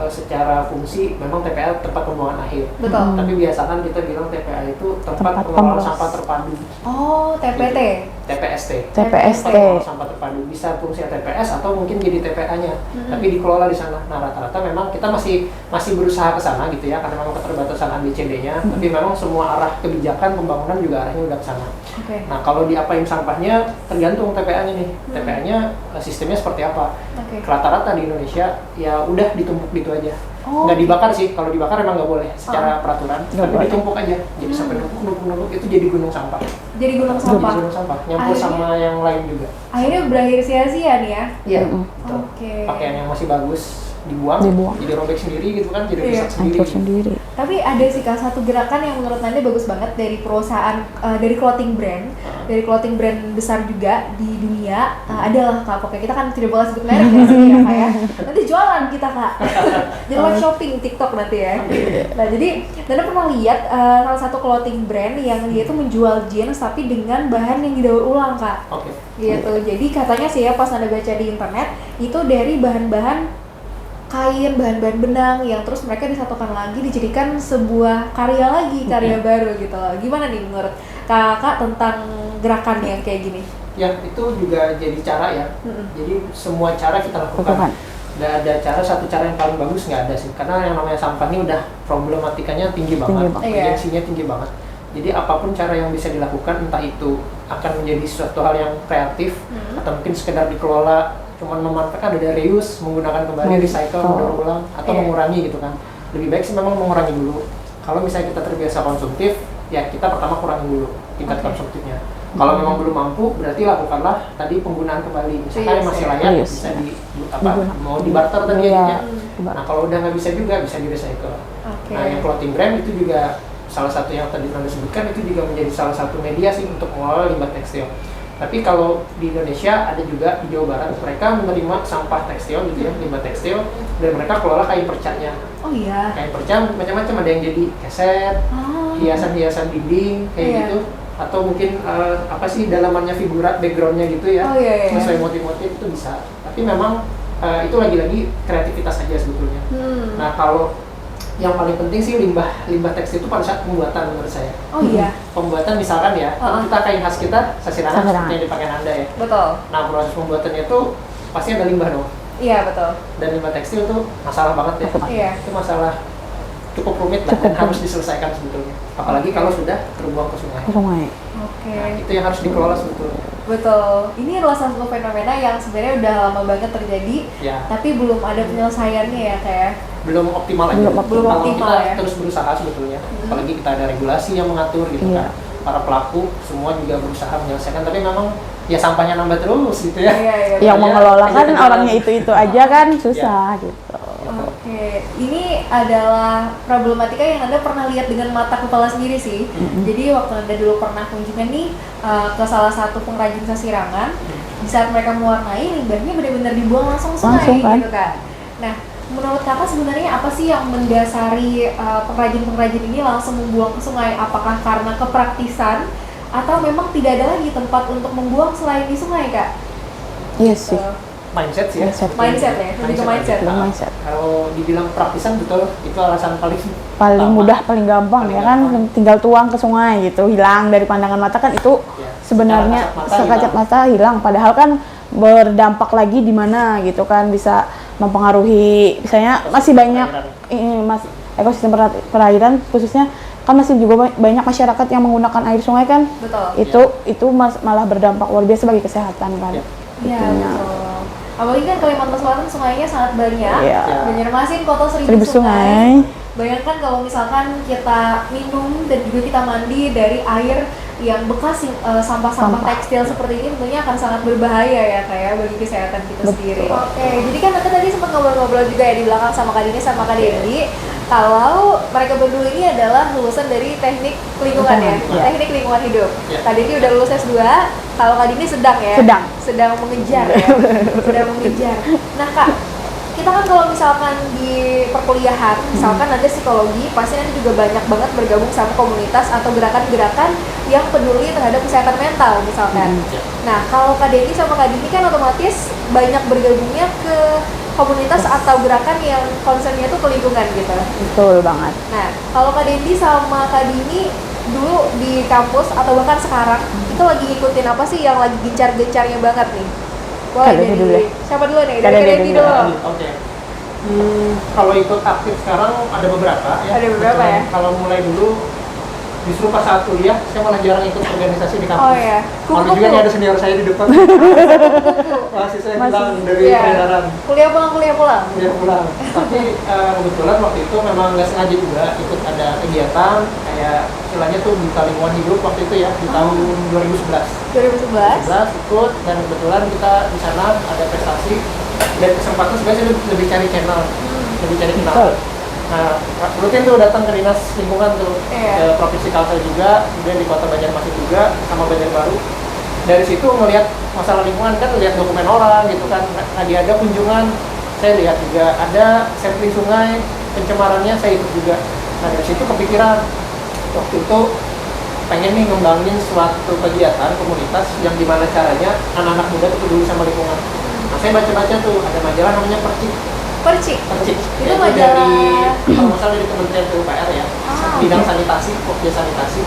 secara fungsi memang TPA tempat pembuangan akhir. Betul. Tapi biasakan kita bilang TPA itu tempat Tempat pengelolaan pemros- sampah terpadu. Oh, TPT. TPST. TPST. Pengelolaan sampah terpadu bisa fungsinya TPS atau mungkin jadi TPA-nya, tapi dikelola di sana. Nah rata-rata memang kita masih berusaha ke sana gitu ya, karena memang keterbatasan ABCD-nya. Tapi memang semua arah kebijakan pembangunan juga arahnya udah ke sana. Oke. Nah kalau diapain sampahnya tergantung TPA-nya nih. TPA-nya sistemnya seperti apa? Oke. Rata-rata di Indonesia ya udah ditumpuk gitu aja. Oh, Nggak dibakar sih, kalau dibakar emang nggak boleh secara peraturan. Nggak Tapi boleh. ditumpuk aja. Jadi sampai numpuk itu jadi gunung sampah. Jadi gunung Jadi sampah. gunung sampah, nyampur Akhirnya- sama yang lain juga. Akhirnya berakhir sia-sia nih ya. Iya, betul. Oke. Pakaian yang masih bagus dibuang, Dibuang. jadi robek sendiri gitu kan, jadi Iya. rusak sendiri. Hancur sendiri. Tapi ada sih Kak satu gerakan yang menurut Anda bagus banget dari perusahaan dari clothing brand besar juga di dunia. Adalah Kak, pokoknya kita kan tidak boleh sebut merek ya sini ya Kak ya. Nanti jualan kita Kak. Jadi live shopping TikTok nanti ya. Nah jadi Anda pernah lihat salah satu clothing brand yang dia itu menjual jeans tapi dengan bahan yang didaur ulang Kak. Oke. Gitu. Jadi katanya sih ya pas Anda baca di internet itu dari bahan-bahan kain, bahan-bahan benang yang terus mereka disatukan lagi dijadikan sebuah karya baru gitu loh. Gimana nih menurut Kakak tentang gerakan yang kayak gini? Ya, itu juga jadi cara ya. Jadi semua cara kita lakukan. Lakukan. Nggak ada satu cara yang paling bagus, nggak ada sih. Karena yang namanya sampah ini udah problematikanya tinggi banget, banget. Iya. urgensinya tinggi banget. Jadi apapun cara yang bisa dilakukan, entah itu akan menjadi suatu hal yang kreatif atau mungkin sekedar dikelola, cuman memanfaatkan ada reuse, menggunakan kembali, recycle, mendaur ulang, atau Iya. mengurangi gitu kan. Lebih baik sih memang mengurangi dulu. Kalau misalnya kita terbiasa konsumtif, ya kita pertama kurangi dulu tingkat Oke. konsumtifnya. Kalau memang belum mampu, berarti lakukan tadi penggunaan kembali. Misalkan yang masih layak Reuse, bisa ya. apa? Mau dibarter tadi Iya. ya. Nah kalau udah nggak bisa juga bisa di recycle. Oke. Nah yang clothing brand itu juga salah satu yang tadi Anda sebutkan, itu juga menjadi salah satu media sih untuk mengelola limbah tekstil. Tapi kalau di Indonesia ada juga di Jawa Barat, mereka menerima sampah tekstil gitu ya, limbah tekstil, dan mereka kelola kain percanya. Oh iya. Kain perca macam-macam, ada yang jadi keset, hiasan-hiasan dinding kayak Iya. gitu, atau mungkin apa sih dalamannya figurat backgroundnya gitu ya, Oh, iya, iya. sesuai motif-motif itu bisa. Tapi memang itu lagi-lagi kreativitas aja sebetulnya. Nah kalau yang paling penting sih limbah tekstil itu pada saat pembuatan menurut saya. Oh iya. Pembuatan misalkan ya, kita kain khas kita sasirangan Sasirangan. seperti yang dipakai Anda ya. Betul. Nah proses pembuatannya itu pasti ada limbah dong. Iya betul. Dan limbah tekstil itu masalah banget ya. Iya. Itu masalah cukup rumit lah dan harus diselesaikan sebetulnya. Apalagi kalau sudah terbuang ke sungai. Ke sungai. Oke. Nah, itu yang harus dikelola sebetulnya. Betul. Ini adalah satu fenomena yang sebenarnya udah lama banget terjadi, Ya, tapi belum ada penyelesaiannya ya kayak. belum optimal aja. Belum Kalau optimal kita ya. terus berusaha sebetulnya. Apalagi kita ada regulasi yang mengatur gitu Iya. kan. Para pelaku semua juga berusaha menyelesaikan, tapi memang ya sampahnya nambah terus gitu ya. Iya, iya. Yang Makanya mengelola kan kita orangnya jalan. itu aja kan susah gitu. Oke, ini adalah problematika yang Anda pernah lihat dengan mata kepala sendiri sih. Jadi waktu Anda dulu pernah kunjungan nih ke salah satu pengrajin sasirangan, di saat mereka mewarnai limbahnya benar-benar dibuang langsung ke sungai Langsung, kan? gitu kan. Nah, menurut Kakak sebenarnya apa sih yang mendasari pengrajin-pengrajin ini langsung membuang ke sungai? Apakah karena kepraktisan atau memang tidak ada lagi tempat untuk membuang selain di sungai, Kak? Iya sih. Mindset sih ya. Mindset ya, lebih ke mindset. Itu Nah, mindset. Kalau dibilang praktisan betul, itu alasan paling Paling utama. mudah, paling gampang Paling ya kan, gampang. tinggal tuang ke sungai gitu, hilang dari pandangan mata kan itu Ya, sebenarnya secara kasat sekejap mata hilang. Padahal kan berdampak lagi di mana gitu kan, bisa mempengaruhi, misalnya masih banyak ekosistem perairan khususnya kan masih juga banyak masyarakat yang menggunakan air sungai kan, Betul. itu malah berdampak luar biasa bagi kesehatan kan. Ya. Iya, Itunya. betul. Apalagi kan Kalimantan Selatan sungainya sangat banyak. Iya. Banjarmasin kota 1000 Seribu sungai. Bayangkan kalau misalkan kita minum dan juga kita mandi dari air yang bekas sampah-sampah Sampah. tekstil seperti ini, tentunya akan sangat berbahaya ya kayak bagi kesehatan kita Betul. sendiri. Oke, jadi kan aku tadi sempat ngobrol-ngobrol juga ya di belakang sama Kak Dini sama Kak Dendi. Kalau mereka berdua ini adalah lulusan dari teknik lingkungan ya, Iya. teknik lingkungan hidup. Iya. Kak Dendi udah lulus S2, kalau Kak Dini sedang ya? Sedang. Sedang mengejar ya, sedang mengejar. Nah Kak, kita kan kalau misalkan di perkuliahan, misalkan ada psikologi, pasti nanti juga banyak banget bergabung sama komunitas atau gerakan-gerakan yang peduli terhadap kesehatan mental misalkan. Nah, kalau Kak Dendi sama Kak Dini kan otomatis banyak bergabungnya ke komunitas atau gerakan yang concernnya tuh ke lingkungan gitu. Betul banget. Nah, kalau Kak Dendi sama Kak Dini dulu di kampus atau bahkan sekarang itu lagi ngikutin apa sih yang lagi gencar-gencarnya banget nih? Boleh Kak Dendi dulu deh. siapa dulu nih? Kak Dari Kak Dendi Dendi dulu. dulu. Oke. Kalau ikut aktif sekarang ada beberapa ya. Ada beberapa ya? Kalau mulai dulu justru pas saat kuliah saya malah jarang ikut organisasi di kampus. Oh ya. Malah juga nih ada senior saya di depan. Masih saya pulang dari Iya. peredaran. Kuliah pulang. Dia pulang. Tapi kebetulan waktu itu memang nggak sengaja juga ikut ada kegiatan kayak istilahnya tuh di lingkungan hidup waktu itu ya di tahun 2011. 2011. Ikut dan kebetulan kita di sana ada prestasi dan kesempatan sebenarnya saya lebih cari channel, lebih cari Betul. kenalan. Nah, rutin tuh datang ke dinas lingkungan tuh, Iya. ke Provinsi Kalsel juga, kemudian di Kota Banjarmasin juga, sama Banjarbaru. Dari situ ngelihat masalah lingkungan kan, lihat dokumen orang gitu kan, lagi ada kunjungan, saya lihat juga ada sampling sungai, pencemarannya saya ikut juga. Nah dari situ kepikiran, waktu itu pengen nih ngembangin suatu kegiatan komunitas yang gimana caranya anak-anak muda tuh peduli sama lingkungan. Nah saya baca-baca tuh, ada majalah namanya Percik. Percik. Itu Yaitu majalah dari kalau nggak salah dari Kementerian PUPR ya, Ah, bidang oke. sanitasi, Pokja sanitasi.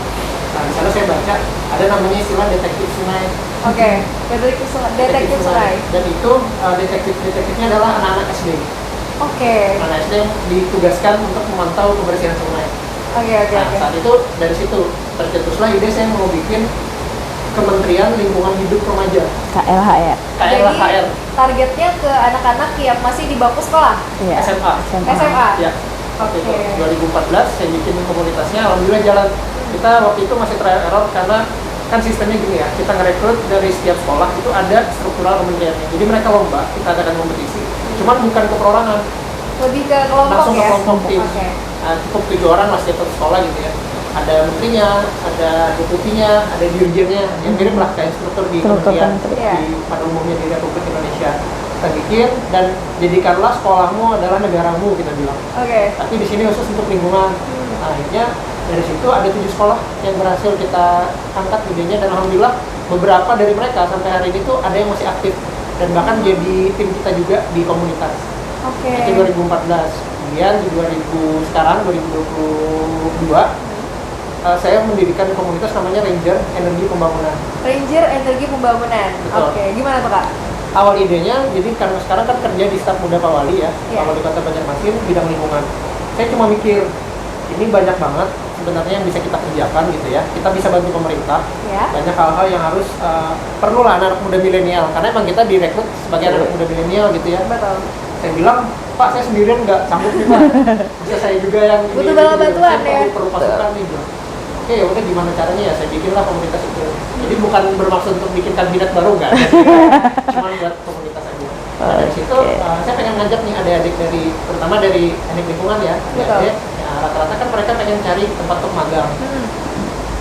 Nah di sana saya baca ada namanya istilah detektif sungai. Oke. Detektif sungai. Dan itu detektifnya adalah anak-anak SD. Oke. Anak SD yang ditugaskan untuk memantau kebersihan sungai. Oke. Nah saat itu dari situ tercetuslah ide saya mau bikin Kementerian Lingkungan Hidup Remaja, KLHR. KLHR, Targetnya ke anak-anak yang masih di bangku sekolah. Iya. SMA. SMA. Ya. Oke. Itu 2014 saya bikin komunitasnya, alhamdulillah jalan. Kita waktu itu masih trial error karena kan sistemnya gini ya, kita ngerekrut dari setiap sekolah itu ada struktural kementeriannya. Jadi mereka lomba, kita adakan kompetisi. Cuman bukan ke perorangan, Lebih ke kelompok langsung ke ya. kelompok tim. Oke. Nah, cukup 7 orang lah setiap satu sekolah gitu ya. Ada menterinya, ada deputinya, ada dirjennya, yang mirip lah kayak struktur di Struktur kementerian kementerian. di pada umumnya di Republik Indonesia. Kita bikin dan jadikanlah sekolahmu adalah negaramu kita bilang. Oke. Tapi di sini khusus untuk lingkungan. Nah, akhirnya dari situ ada 7 sekolah yang berhasil kita angkat idenya dan alhamdulillah beberapa dari mereka sampai hari ini tuh ada yang masih aktif dan bahkan jadi tim kita juga di komunitas. Oke. Itu 2014. Kemudian di 2022 saya mendirikan komunitas namanya Ranger Energi Pembangunan. Ranger Energi Pembangunan. Betul. Oke. Gimana tuh Kak? Awal idenya, jadi karena sekarang kan kerja di staf muda Pak Wali ya, Iya. Pak Wali Kota Banjarmasin, bidang lingkungan. Saya cuma mikir, ini banyak banget sebenarnya yang bisa kita kerjakan gitu ya. Kita bisa bantu pemerintah, Ya. banyak hal-hal yang harus perlu lah anak muda milenial. Karena emang kita direkrut sebagai anak muda milenial gitu ya. Betul. Saya bilang, Pak saya sendirian nggak sanggup nih Pak. Bisa saya juga yang ini, Butuh gitu. bantuan Saya ya. perlu pasukan nih bilang. Oke, ya udah gimana caranya ya? Saya bikinlah komunitas itu. Jadi bukan bermaksud untuk bikin kabinet baru nggak, cuma buat komunitas aja. Nah, dari situ saya pengen ngajak nih adik-adik dari, terutama dari teknik lingkungan ya, adik-adik. Ya, rata-rata kan mereka pengen cari tempat untuk magang.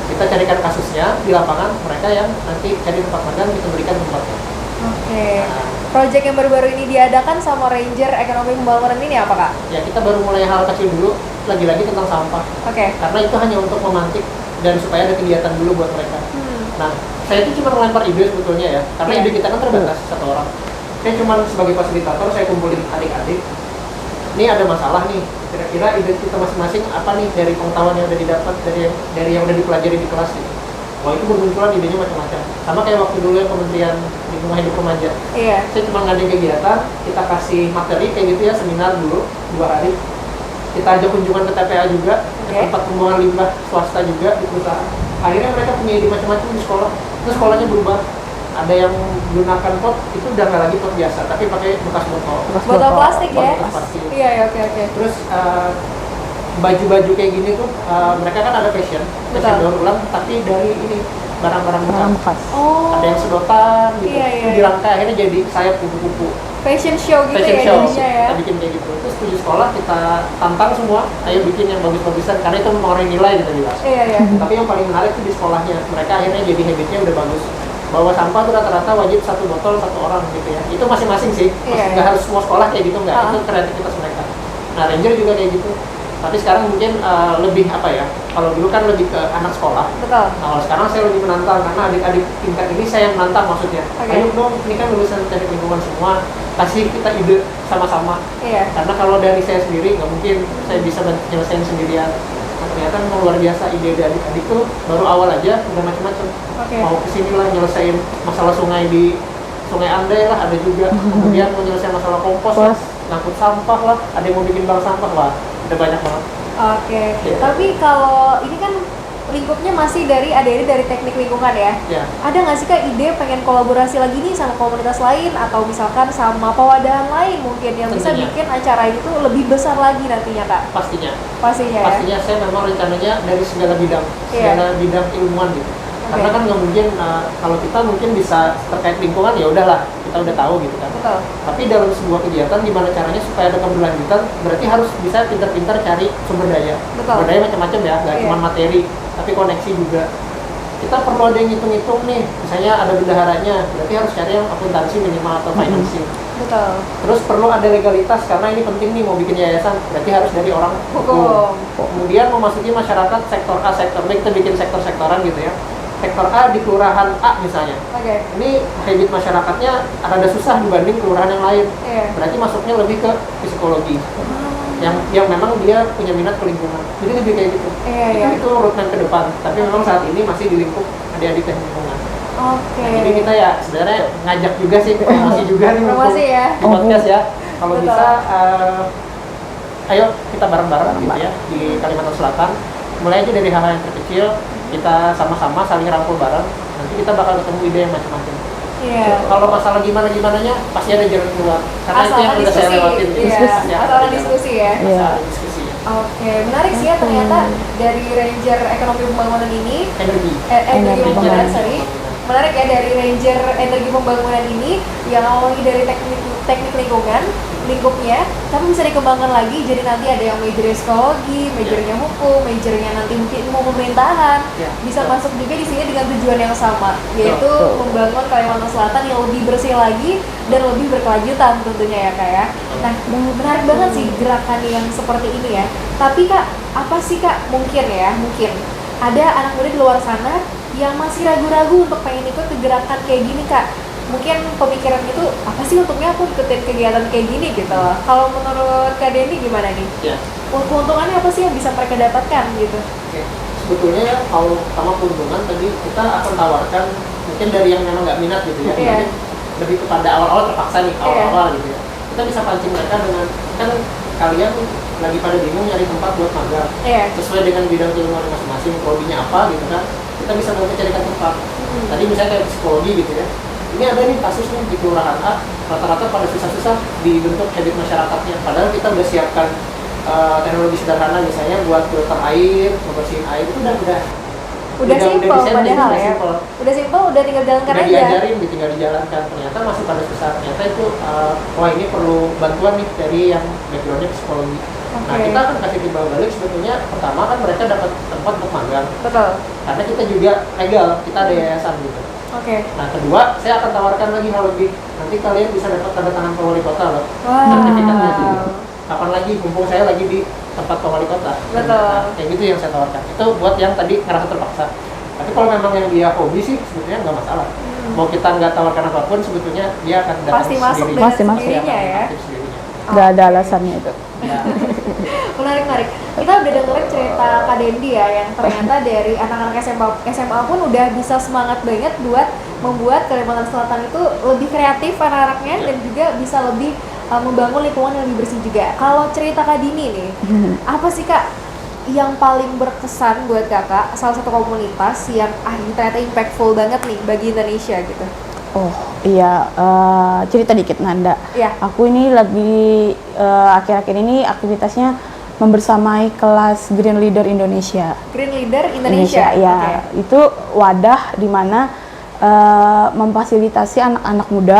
Kita carikan kasusnya di lapangan, mereka yang nanti cari tempat magang kita berikan tempatnya. Oke. Project yang baru-baru ini diadakan sama Ranger Ekonomi Pembangunan ini apa Kak? Ya kita baru mulai hal kecil dulu, lagi-lagi tentang sampah. Oke. Karena itu hanya untuk memantik dan supaya ada kegiatan dulu buat mereka. Nah, saya itu cuma melempar ide sebetulnya ya, karena Iya. ide kita kan terbatas satu orang. Saya cuma sebagai fasilitator, saya kumpulin adik-adik. Ini ada masalah nih, kira-kira ide kita masing-masing apa nih dari pengetahuan yang udah didapat dari yang udah dipelajari di kelas gitu. Wah itu bermunculan idenya macam-macam. Sama kayak waktu dulu ya Kementerian Lingkungan Hidup Remaja. Iya. Saya cuma ngadain kegiatan, kita kasih materi kayak gitu ya, seminar dulu 2 hari. Kita ajak kunjungan ke TPA juga, ke Oke. tempat pembuangan limbah swasta juga di perusahaan. Akhirnya mereka punya ide macam-macam di sekolah. Terus sekolahnya berubah. Ada yang gunakan pot, itu udah nggak lagi pot biasa, tapi pakai bekas botol. Botol plastik ya? Bekas plastik. Iya, ya, oke. Terus baju-baju kayak gini tuh mereka kan ada fashion Betul. daur ulang, tapi dari ini barang-barang Barang bekas. bekas. Oh. Ada yang sedotan gitu, Iya, itu iya. dirangkai akhirnya jadi sayap kupu-kupu. Fashion show gitu Fashion ya show, jadinya ya. kita bikin kayak gitu. Terus 7 sekolah kita tantang semua, ayo bikin yang bagus-bagusan karena itu mengurangi nilai kita bilang. Iya. Tapi yang paling menarik itu di sekolahnya, mereka akhirnya jadi habitnya udah bagus. bawa sampah tuh rata-rata wajib 1 botol 1 orang gitu ya. Itu masing-masing sih, nggak harus semua sekolah kayak gitu, nggak. Itu kreativitas mereka. Nah, ranger juga kayak gitu. Tapi sekarang mungkin lebih apa ya, kalau dulu kan lebih ke anak sekolah. Betul. Nah, kalau sekarang saya lebih menantang, karena adik-adik tingkat ini saya yang menantang maksudnya. Ayo dong, ini kan lulusan teknik lingkungan semua, kasih kita ide sama-sama. Karena kalau dari saya sendiri, nggak mungkin saya bisa nyelesain sendirian. Nah, ternyata memang luar biasa ide dari adik-adik tuh, baru awal aja udah macam-macam. Mau kesini lah nyelesain masalah sungai di Sungai Andai lah, ada juga. Kemudian mau nyelesain masalah kompos lah, ngangkut sampah lah, ada yang mau bikin bank sampah lah. Ada banyak banget. Tapi kalau ini kan lingkupnya masih dari adik-adik dari teknik lingkungan ya. Ada nggak sih Kak ide pengen kolaborasi lagi nih sama komunitas lain atau misalkan sama pewadahan lain mungkin yang bisa bikin acara itu lebih besar lagi nantinya Kak? Pastinya ya? Pastinya saya memang rencananya dari segala bidang, segala bidang ilmuwan gitu. Karena kan nggak mungkin kalau kita mungkin bisa terkait lingkungan ya udahlah kita udah tahu gitu kan. Tapi dalam sebuah kegiatan gimana caranya supaya ada keberlanjutan, berarti harus bisa pintar-pintar cari sumber daya. Sumber daya macam-macam ya, nggak cuma materi, tapi koneksi juga. Kita perlu ada yang ngitung-ngitung nih, misalnya ada bendaharanya, berarti harus cari yang akuntansi minimal atau financing. Terus perlu ada legalitas karena ini penting nih mau bikin yayasan, berarti harus dari orang hukum. Kemudian memasuki masyarakat sektor A, sektor B, kita bikin sektor-sektoran gitu ya. Sektor A di kelurahan A misalnya, ini habit masyarakatnya rada susah dibanding kelurahan yang lain, berarti masuknya lebih ke psikologi, yang memang dia punya minat ke lingkungan, jadi lebih kayak gitu. Itu roadmap ke depan, tapi memang saat ini masih di lingkup adik-adik teknik lingkungan. Jadi kita ya sebenarnya ngajak juga sih, promosi juga nih di podcast ya, kalau bisa ayo kita bareng-bareng gitu ya di Kalimantan Selatan, mulai aja dari hal-hal yang terkecil. Kita sama-sama saling rangkul bareng, nanti kita bakal ketemu ide yang macam-macam. Kalau masalah gimana-gimananya pasti ada jalan keluar, karena itu yang udah saya lewatin. Masalah diskusi ya. Menarik sih ya ternyata dari Ranger Ekonomi Pembangunan ini, energi pembangunan, menarik ya dari Ranger Energi Pembangunan ini yang awalnya dari teknik lingkungan, lingkupnya, tapi bisa dikembangkan lagi jadi nanti ada yang majornya psikologi, majornya hukum, majornya nanti mungkin mau pemerintahan, bisa masuk juga di sini dengan tujuan yang sama, yaitu membangun Kalimantan Selatan yang lebih bersih lagi dan lebih berkelanjutan tentunya ya Kak ya. Nah, menarik banget sih gerakan yang seperti ini ya. Tapi Kak, apa sih Kak mungkin ada anak muda di luar sana yang masih ragu-ragu untuk pengen ikut ke gerakan kayak gini Kak? Mungkin pemikiran itu apa sih untungnya aku ikutin kegiatan kayak gini gitu. Kalau menurut Kak Denny gimana nih? Keuntungannya apa sih yang bisa mereka dapatkan gitu? Sebetulnya kalau sama keuntungan tadi kita akan tawarkan mungkin dari yang memang nggak minat gitu ya, mungkin lebih kepada awal-awal terpaksa nih awal-awal gitu ya. Kita bisa pancing mereka dengan kan kalian lagi pada bingung nyari tempat buat magang sesuai dengan bidang keilmuan masing-masing, prodinya apa gitu kan, kita bisa bantu carikan tempat. Tadi misalnya kayak psikologi gitu ya, ini ada nih kasus nih di kelurahan A, rata-rata pada susah-susah dibentuk habit masyarakatnya, padahal kita udah siapkan teknologi sederhana misalnya buat filter air, membersihin air, itu udah simple padahal ya. Udah simple, udah tinggal jalankan aja. Diajarin, tinggal dijalankan. Ternyata masih pada susah. Ternyata itu wah ini perlu bantuan nih dari yang backgroundnya psikologi. Nah, kita akan kasih timbal balik sebetulnya. Pertama kan mereka dapat tempat untuk magang. Karena kita juga legal, kita ada yayasan gitu. Nah, kedua, saya akan tawarkan lagi hal lebih. Nanti kalian bisa dapat tanda tangan wali kota loh. Sertifikatnya gitu. Kapan lagi, mumpung saya lagi di tempat wali kota. Nah, kayak gitu yang saya tawarkan. Itu buat yang tadi ngerasa terpaksa. Tapi kalau memang yang dia hobi sih sebetulnya nggak masalah. Mau kita nggak tawarkan apapun, sebetulnya dia akan datang sendiri. Pasti masuk sendirinya ya. Nggak ada alasannya itu. Menarik. Kita udah dengerin cerita Kak Dendi ya, yang ternyata dari anak-anak SMA pun udah bisa semangat banget buat membuat Kalimantan Selatan itu lebih kreatif anak-anaknya dan juga bisa lebih membangun lingkungan yang lebih bersih juga. Kalau cerita Kak Dini nih, apa sih Kak yang paling berkesan buat Kakak, salah satu komunitas yang ternyata impactful banget nih bagi Indonesia gitu? Oh iya, cerita dikit Nanda. Aku ini lagi akhir-akhir ini aktivitasnya membersamai kelas Green Leader Indonesia. Green Leader Indonesia? Ya, itu wadah di mana memfasilitasi anak-anak muda,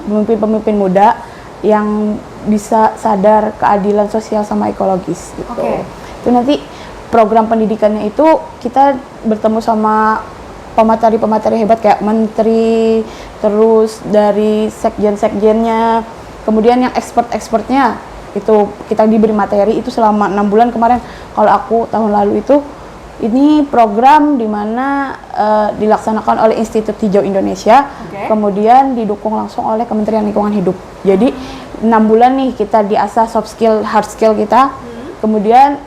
pemimpin-pemimpin muda yang bisa sadar keadilan sosial sama ekologis gitu. Itu nanti program pendidikannya itu kita bertemu sama pemateri-pemateri hebat kayak menteri, terus dari sekjen-sekjennya, kemudian yang expert-expertnya itu kita diberi materi itu selama 6 bulan kemarin. Kalau aku tahun lalu itu ini program di mana dilaksanakan oleh Institut Hijau Indonesia, kemudian didukung langsung oleh Kementerian Lingkungan Hidup. Jadi 6 bulan nih kita diasah soft skill, hard skill kita, kemudian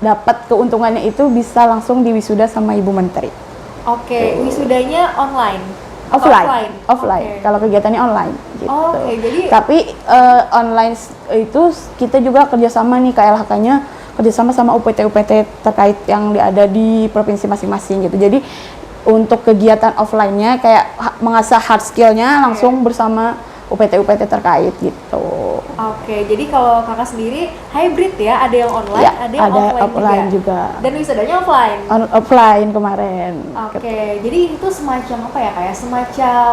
dapat keuntungannya itu bisa langsung diwisuda sama Ibu Menteri. Oke, wisudanya online? Offline. Okay. Kalau kegiatannya online gitu. Jadi tapi online itu kita juga kerjasama nih KLHK-nya kerjasama sama UPT-UPT terkait yang ada di provinsi masing-masing gitu. Jadi untuk kegiatan offline-nya kayak mengasah hard skill-nya langsung bersama UPT-UPT terkait gitu. Oke, jadi kalau kakak sendiri hybrid ya, ada yang online, Ya, ada yang offline juga. Dan wisudanya offline? Offline kemarin. Oke, jadi itu semacam apa ya, kayak semacam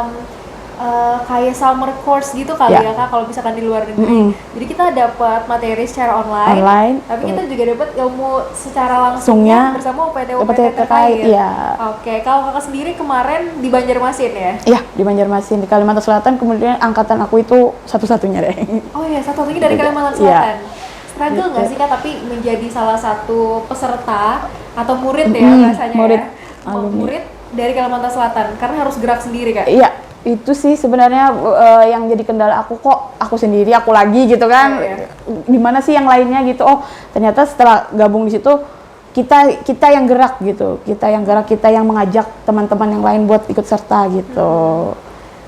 kayak summer course gitu kali ya Kak, kalau misalkan di luar negeri. Jadi kita dapat materi secara online, tapi kita juga dapat ilmu secara langsungnya bersama UPT-UPT terkait. Ya. Oke, kalau Kakak sendiri kemarin di Banjarmasin ya? Iya, di Banjarmasin, di Kalimantan Selatan, kemudian angkatan aku itu satu-satunya deh. Oh iya, satu-satunya dari Kalimantan Selatan. Struggle nggak sih Kak, tapi menjadi salah satu peserta atau murid ya bahasanya murid dari Kalimantan Selatan, karena harus gerak sendiri Kak? Iya. Itu sih sebenarnya yang jadi kendala aku, kok aku sendiri, aku lagi gitu kan. Gimana sih yang lainnya gitu. Oh, ternyata setelah gabung di situ kita yang gerak gitu. Kita yang mengajak teman-teman yang lain buat ikut serta gitu.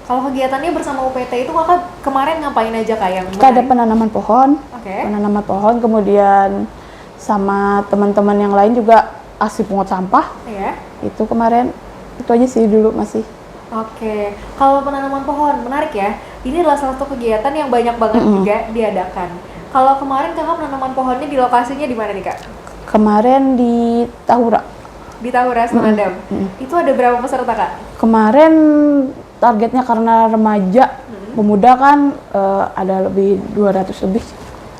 Kalau kegiatannya bersama UPT itu Kakak kemarin ngapain aja Kak yang kita ada penanaman pohon. Penanaman pohon, kemudian sama teman-teman yang lain juga aksi pungut sampah. Itu kemarin itu aja sih dulu masih. Oke, kalau penanaman pohon menarik ya. Ini adalah salah satu kegiatan yang banyak banget juga diadakan. Kalau kemarin Kakak penanaman pohonnya di lokasinya di mana nih Kak? Kemarin di Tahura. Di Tahura, Semandam. Itu ada berapa peserta Kak? Kemarin targetnya karena remaja, pemuda kan ada lebih 200 lebih.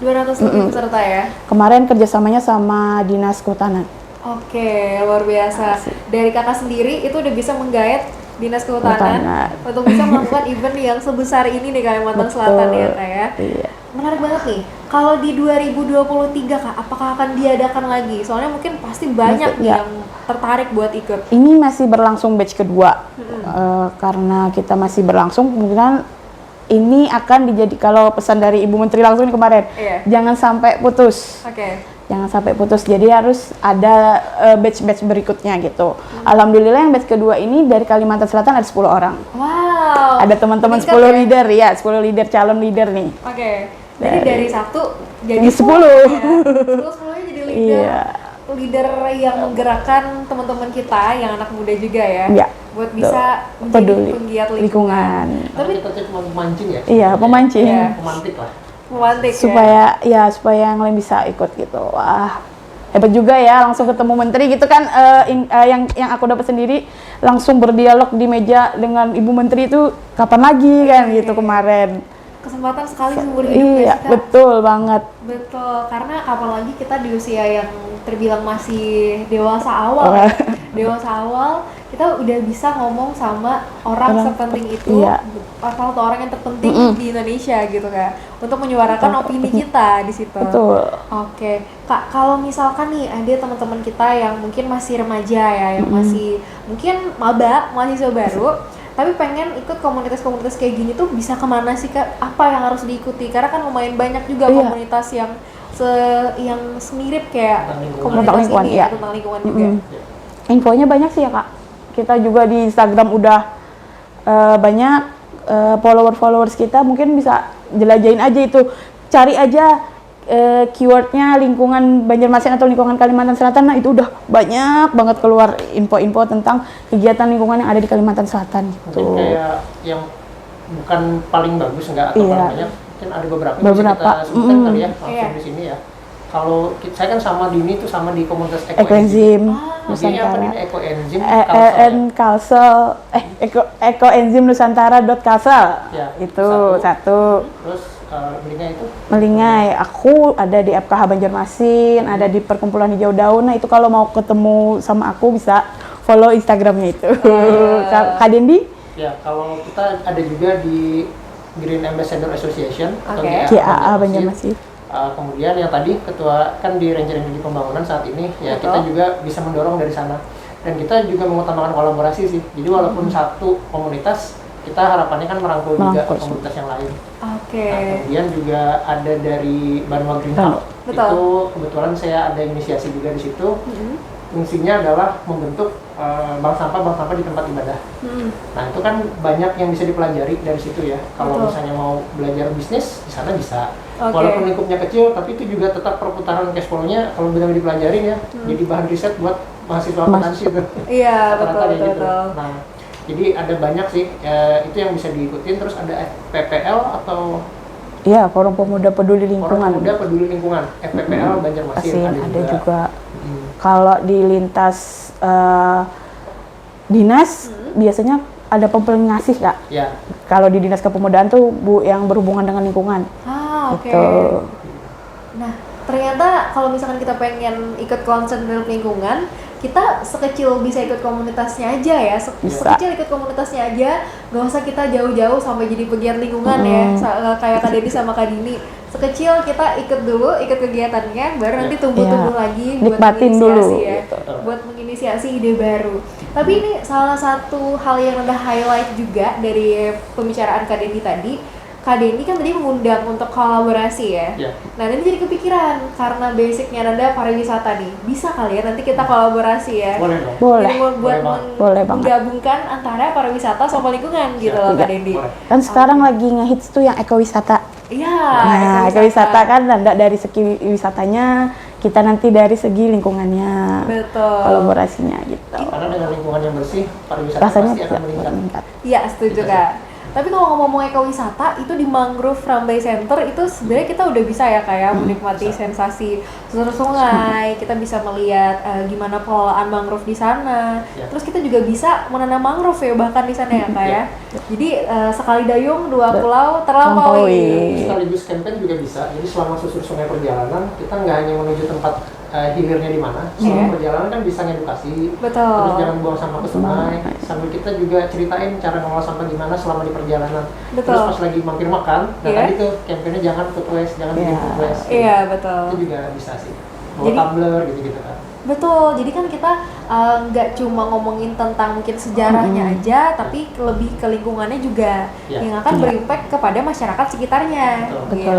200 lebih peserta ya? Kemarin kerjasamanya sama Dinas Kehutanan. Oke, luar biasa. Dari Kakak sendiri itu udah bisa menggait Dinas Kehutanan untuk bisa melakukan event yang sebesar ini di Kalimantan Selatan ya Kak ya. Iya. Menarik banget nih. Kalau di 2023 Kak, apakah akan diadakan lagi? Soalnya mungkin pasti banyak yang tertarik buat ikut. Ini masih berlangsung batch kedua. Karena kita masih berlangsung, kemungkinan ini akan kalau pesan dari Ibu Menteri langsung kemarin, jangan sampai putus. Jangan sampai putus, jadi harus ada batch-batch berikutnya gitu. Alhamdulillah yang batch kedua ini dari Kalimantan Selatan ada 10 orang. Wow. Ada teman-teman 10 leader ya, 10 leader, calon leader nih. Jadi dari 1 jadi 10 ya. 10-10-nya jadi leader. Leader yang menggerakkan teman-teman kita yang anak muda juga ya. Buat bisa menjadi penggiat lingkungan. Tapi kita cuma memancing ya? Iya, pemancing. Pemantik lah. Supaya yang lain bisa ikut gitu. Wah, hebat juga ya, langsung ketemu menteri gitu kan. Yang aku dapat sendiri langsung berdialog di meja dengan Ibu Menteri itu kapan lagi kan gitu kemarin. Kesempatan sekali seumur hidup. Iya, betul banget. Betul, karena apalagi kita di usia yang terbilang masih dewasa awal. Dewasa awal, kita udah bisa ngomong sama orang sepenting itu, salah satu orang yang terpenting di Indonesia gitu Kak, untuk menyuarakan opini kita di situ. Betul. Oke, Kak, kalau misalkan nih ada teman-teman kita yang mungkin masih remaja ya, yang masih mungkin maba, mahasiswa baru, tapi pengen ikut komunitas-komunitas kayak gini tuh bisa kemana sih Kak? Apa yang harus diikuti? Karena kan lumayan banyak juga komunitas yang semirip kayak komunitas ini ya, tentang lingkungan juga. Infonya banyak sih ya Kak. Kita juga di Instagram udah banyak follower-followers kita, mungkin bisa jelajahin aja itu. Cari aja keywordnya lingkungan Banjarmasin atau lingkungan Kalimantan Selatan, nah itu udah banyak banget keluar info-info tentang kegiatan lingkungan yang ada di Kalimantan Selatan gitu. Mungkin kayak yang bukan paling bagus enggak atau paling banyak, mungkin ada beberapa yang bisa kita sebutkan kali ya langsung di sini ya. Kalau saya kan sama Dini tuh sama di komunitas Ekoenzim Nusantara. Ekoenzim Kalsel. Ekoenzim Nusantara.kalsel. Ya, itu satu. Terus Melingai itu? Melingai, aku ada di FKH Banjarmasin, ada di Perkumpulan Hijau Daun. Nah itu kalau mau ketemu sama aku bisa follow Instagramnya itu. Kak Dendi? Ya, kalau kita ada juga di Green Ambassador Association atau Oke. GAA Banjarmasin. Kemudian yang tadi ketua kan di Ranger Energi Pembangunan saat ini ya, Betul. kita juga bisa mendorong dari sana, dan kita juga mengutamakan kolaborasi sih. Jadi walaupun satu komunitas, kita harapannya kan merangkul juga Merangkul. komunitas yang lain. Oke. Nah, kemudian juga ada dari Banua Green Hub. Betul. Itu kebetulan saya ada inisiasi juga di situ. Fungsinya adalah membentuk bank sampah di tempat ibadah. Nah, itu kan banyak yang bisa dipelajari dari situ ya. Kalau Betul. misalnya mau belajar bisnis, di sana bisa. Oke. Walaupun lingkupnya kecil, tapi itu juga tetap perputaran cash flow-nya kalau benar dipelajarin ya, jadi bahan riset buat mahasiswa akuntansi itu. Iya, Rata-rata betul, kayak betul, gitu. betul. Nah, jadi ada banyak sih, itu yang bisa diikutin. Terus ada FPPL atau Iya, Forum Pemuda Peduli Orang Lingkungan. Pemuda Peduli Lingkungan, FPPL Banjarmasin Ada juga. Hmm. Kalau di lintas dinas biasanya ada pempeling ngasih Kak. Ya, Kalau di dinas kepemudaan tuh yang berhubungan dengan lingkungan. Oke. Gitu. Nah, ternyata kalau misalkan kita pengen ikut concern dalam lingkungan, kita sekecil bisa ikut komunitasnya aja ya, Bisa. sekecil ikut komunitasnya aja, nggak usah kita jauh-jauh sampai jadi pegiat lingkungan ya, kayak Kak Dedi sama Kak Dini. Sekecil kita ikut dulu, ikut kegiatannya, baru nanti tumbuh-tumbuh lagi buat Nikmatin dulu, menginisiasi ya, gitu. buat menginisiasi ide baru. Tapi ini salah satu hal yang Nanda highlight juga dari pembicaraan Kak Dedi tadi. Kak Dendi kan tadi mengundang untuk kolaborasi ya. ya. Nah, ini jadi kepikiran karena basicnya Nanda pariwisata nih. Bisa kali ya nanti kita kolaborasi ya. Boleh dong. Boleh. Jadi buat Boleh banget. Boleh banget. menggabungkan antara pariwisata sama lingkungan gitu loh Kak Dendi. Boleh. Kan sekarang lagi ngehits tuh yang ekowisata. Iya. Nah, ekowisata kan Nanda dari segi wisatanya, kita nanti dari segi lingkungannya. Betul. Kolaborasinya gitu. Karena dengan lingkungan yang bersih, pariwisata Rasanya pasti akan meningkat. Iya, setuju Kak. Tapi kalau ngomong ekowisata itu di Mangrove Rambai Center itu sebenarnya kita udah bisa ya kayak menikmati sensasi susur sungai, kita bisa melihat gimana pengelolaan mangrove di sana. Ya. Terus kita juga bisa menanam mangrove ya bahkan di sana ya Kak ya. Jadi sekali dayung dua pulau terlampaui. Sekaligus campaign juga bisa. Jadi selama susur sungai perjalanan, kita nggak hanya menuju tempat hilirnya di mana. Selama perjalanan kan bisa ngedukasi. Betul. Terus jangan buang sampah ke sungai. Sambil kita juga ceritain cara mengolah sampah gimana selama di perjalanan. Betul. Terus pas lagi mampir makan, nah Iya. tadi tuh campaignnya jangan food waste, jangan bikin food waste. Iya, betul. Itu juga bisa sih. Bawa Jadi- tumbler gitu-gitu kan. Betul, jadi kan kita nggak cuma ngomongin tentang mungkin sejarahnya aja, tapi lebih ke lingkungannya juga Ya. yang akan berimpact kepada masyarakat sekitarnya. Betul. Gitu.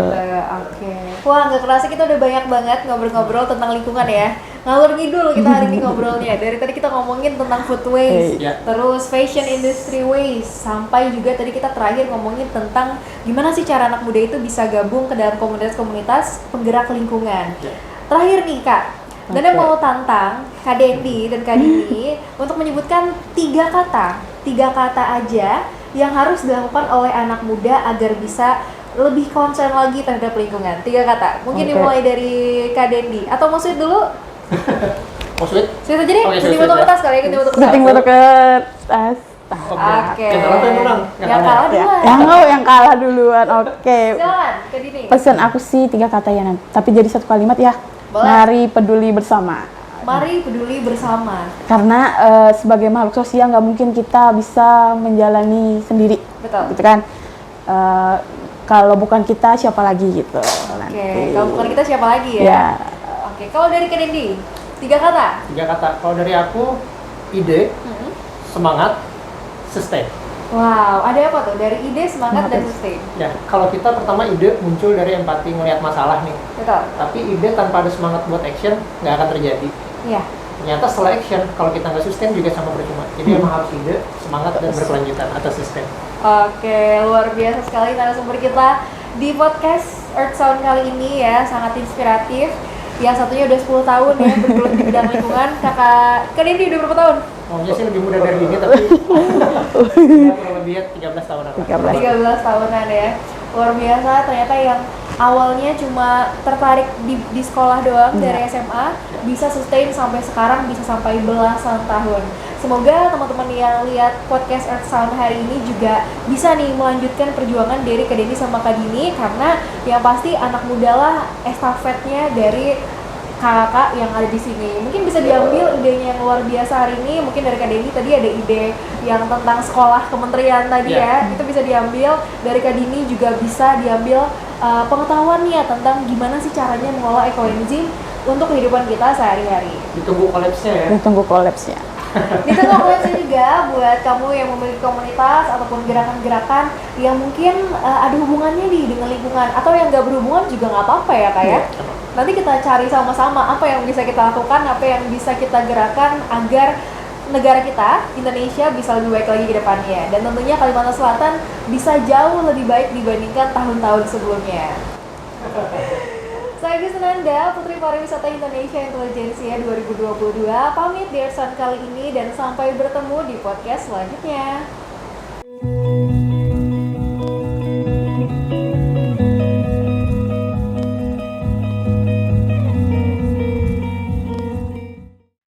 Oke. Wah, nggak kerasa kita udah banyak banget ngobrol-ngobrol tentang lingkungan ya. Ngalur ngidul kita hari ini ngobrolnya. Dari tadi kita ngomongin tentang food waste, Ya. terus fashion industry waste, sampai juga tadi kita terakhir ngomongin tentang gimana sih cara anak muda itu bisa gabung ke dalam komunitas-komunitas penggerak lingkungan. Ya. Terakhir nih Kak, Nanda Oke. mau tantang Kak Dendi dan Kak Dini untuk menyebutkan tiga kata aja yang harus dilakukan oleh anak muda agar bisa lebih concern lagi terhadap lingkungan. 3 kata. Mungkin Oke. dimulai dari Kak Dendi atau mau sweet dulu? Oh sweet? Sweet aja deh. Oke, Gunting sweet botol ya. kertas kali ya, gunting botol kertas. Gunting botol kertas. Oke. Yang kalah tuh yang menang. Yang kalah duluan. Yang kalah duluan. Oke. Silakan Kak Dini. Pesan aku sih 3 kata ya, Nan. Tapi jadi 1 kalimat ya. Boleh. Mari peduli bersama. Mari peduli bersama. Karena sebagai makhluk sosial nggak mungkin kita bisa menjalani sendiri, Betul. gitu kan? Kalau bukan kita siapa lagi gitu. Oke, kalau bukan kita siapa lagi ya? Ya. Oke, kalau dari Kak Dendi, 3 kata. 3 kata. Kalau dari aku, ide, semangat, sustain. Wow, ada apa tuh? Dari ide, semangat, dan sustain. Ya, kalau kita pertama ide muncul dari empati ngelihat masalah nih. Betul. Tapi ide tanpa ada semangat buat action nggak akan terjadi. Iya. Ternyata setelah action, kalau kita nggak sustain juga sama percuma. Jadi emang harus ide, semangat, dan berkelanjutan atau sustain. Oke, luar biasa sekali narasumber kita di podcast Earth Sound kali ini ya, sangat inspiratif. Yang satunya udah 10 tahun ya bergelut di bidang lingkungan. Kak Dendi udah berapa tahun? Maunya sih lebih muda dari ini, tapi ya, kurang lebih 13 tahunan. 13. 13 tahunan ya. Luar biasa, ternyata yang awalnya cuma tertarik di sekolah doang dari SMA bisa sustain sampai sekarang, bisa sampai belasan tahun. Semoga teman-teman yang lihat podcast Earth Sound hari ini juga bisa nih melanjutkan perjuangan dari Kak Dendi sama Kak Dini, karena yang pasti anak muda lah estafetnya dari kakak yang ada di sini. Mungkin bisa diambil idenya yang luar biasa hari ini. Mungkin dari Kak Deni tadi ada ide yang tentang sekolah kementerian tadi ya. Itu bisa diambil. Dari Kak Dini juga bisa diambil pengetahuan nih ya tentang gimana sih caranya mengolah ekoenzim untuk kehidupan kita sehari-hari. Ditunggu kolapsnya ya. Ditunggu kolapsnya. Ditunggu kolapsnya juga buat kamu yang memiliki komunitas ataupun gerakan-gerakan yang mungkin ada hubungannya nih dengan lingkungan atau yang nggak berhubungan juga nggak apa-apa ya Kak ya. Nanti kita cari sama-sama apa yang bisa kita lakukan, apa yang bisa kita gerakan agar negara kita, Indonesia bisa lebih baik lagi ke depannya. Dan tentunya Kalimantan Selatan bisa jauh lebih baik dibandingkan tahun-tahun sebelumnya. Saya Gustinanda, Putri Pariwisata Indonesia Intelijensia 2022, pamit di episode kali ini dan sampai bertemu di podcast selanjutnya.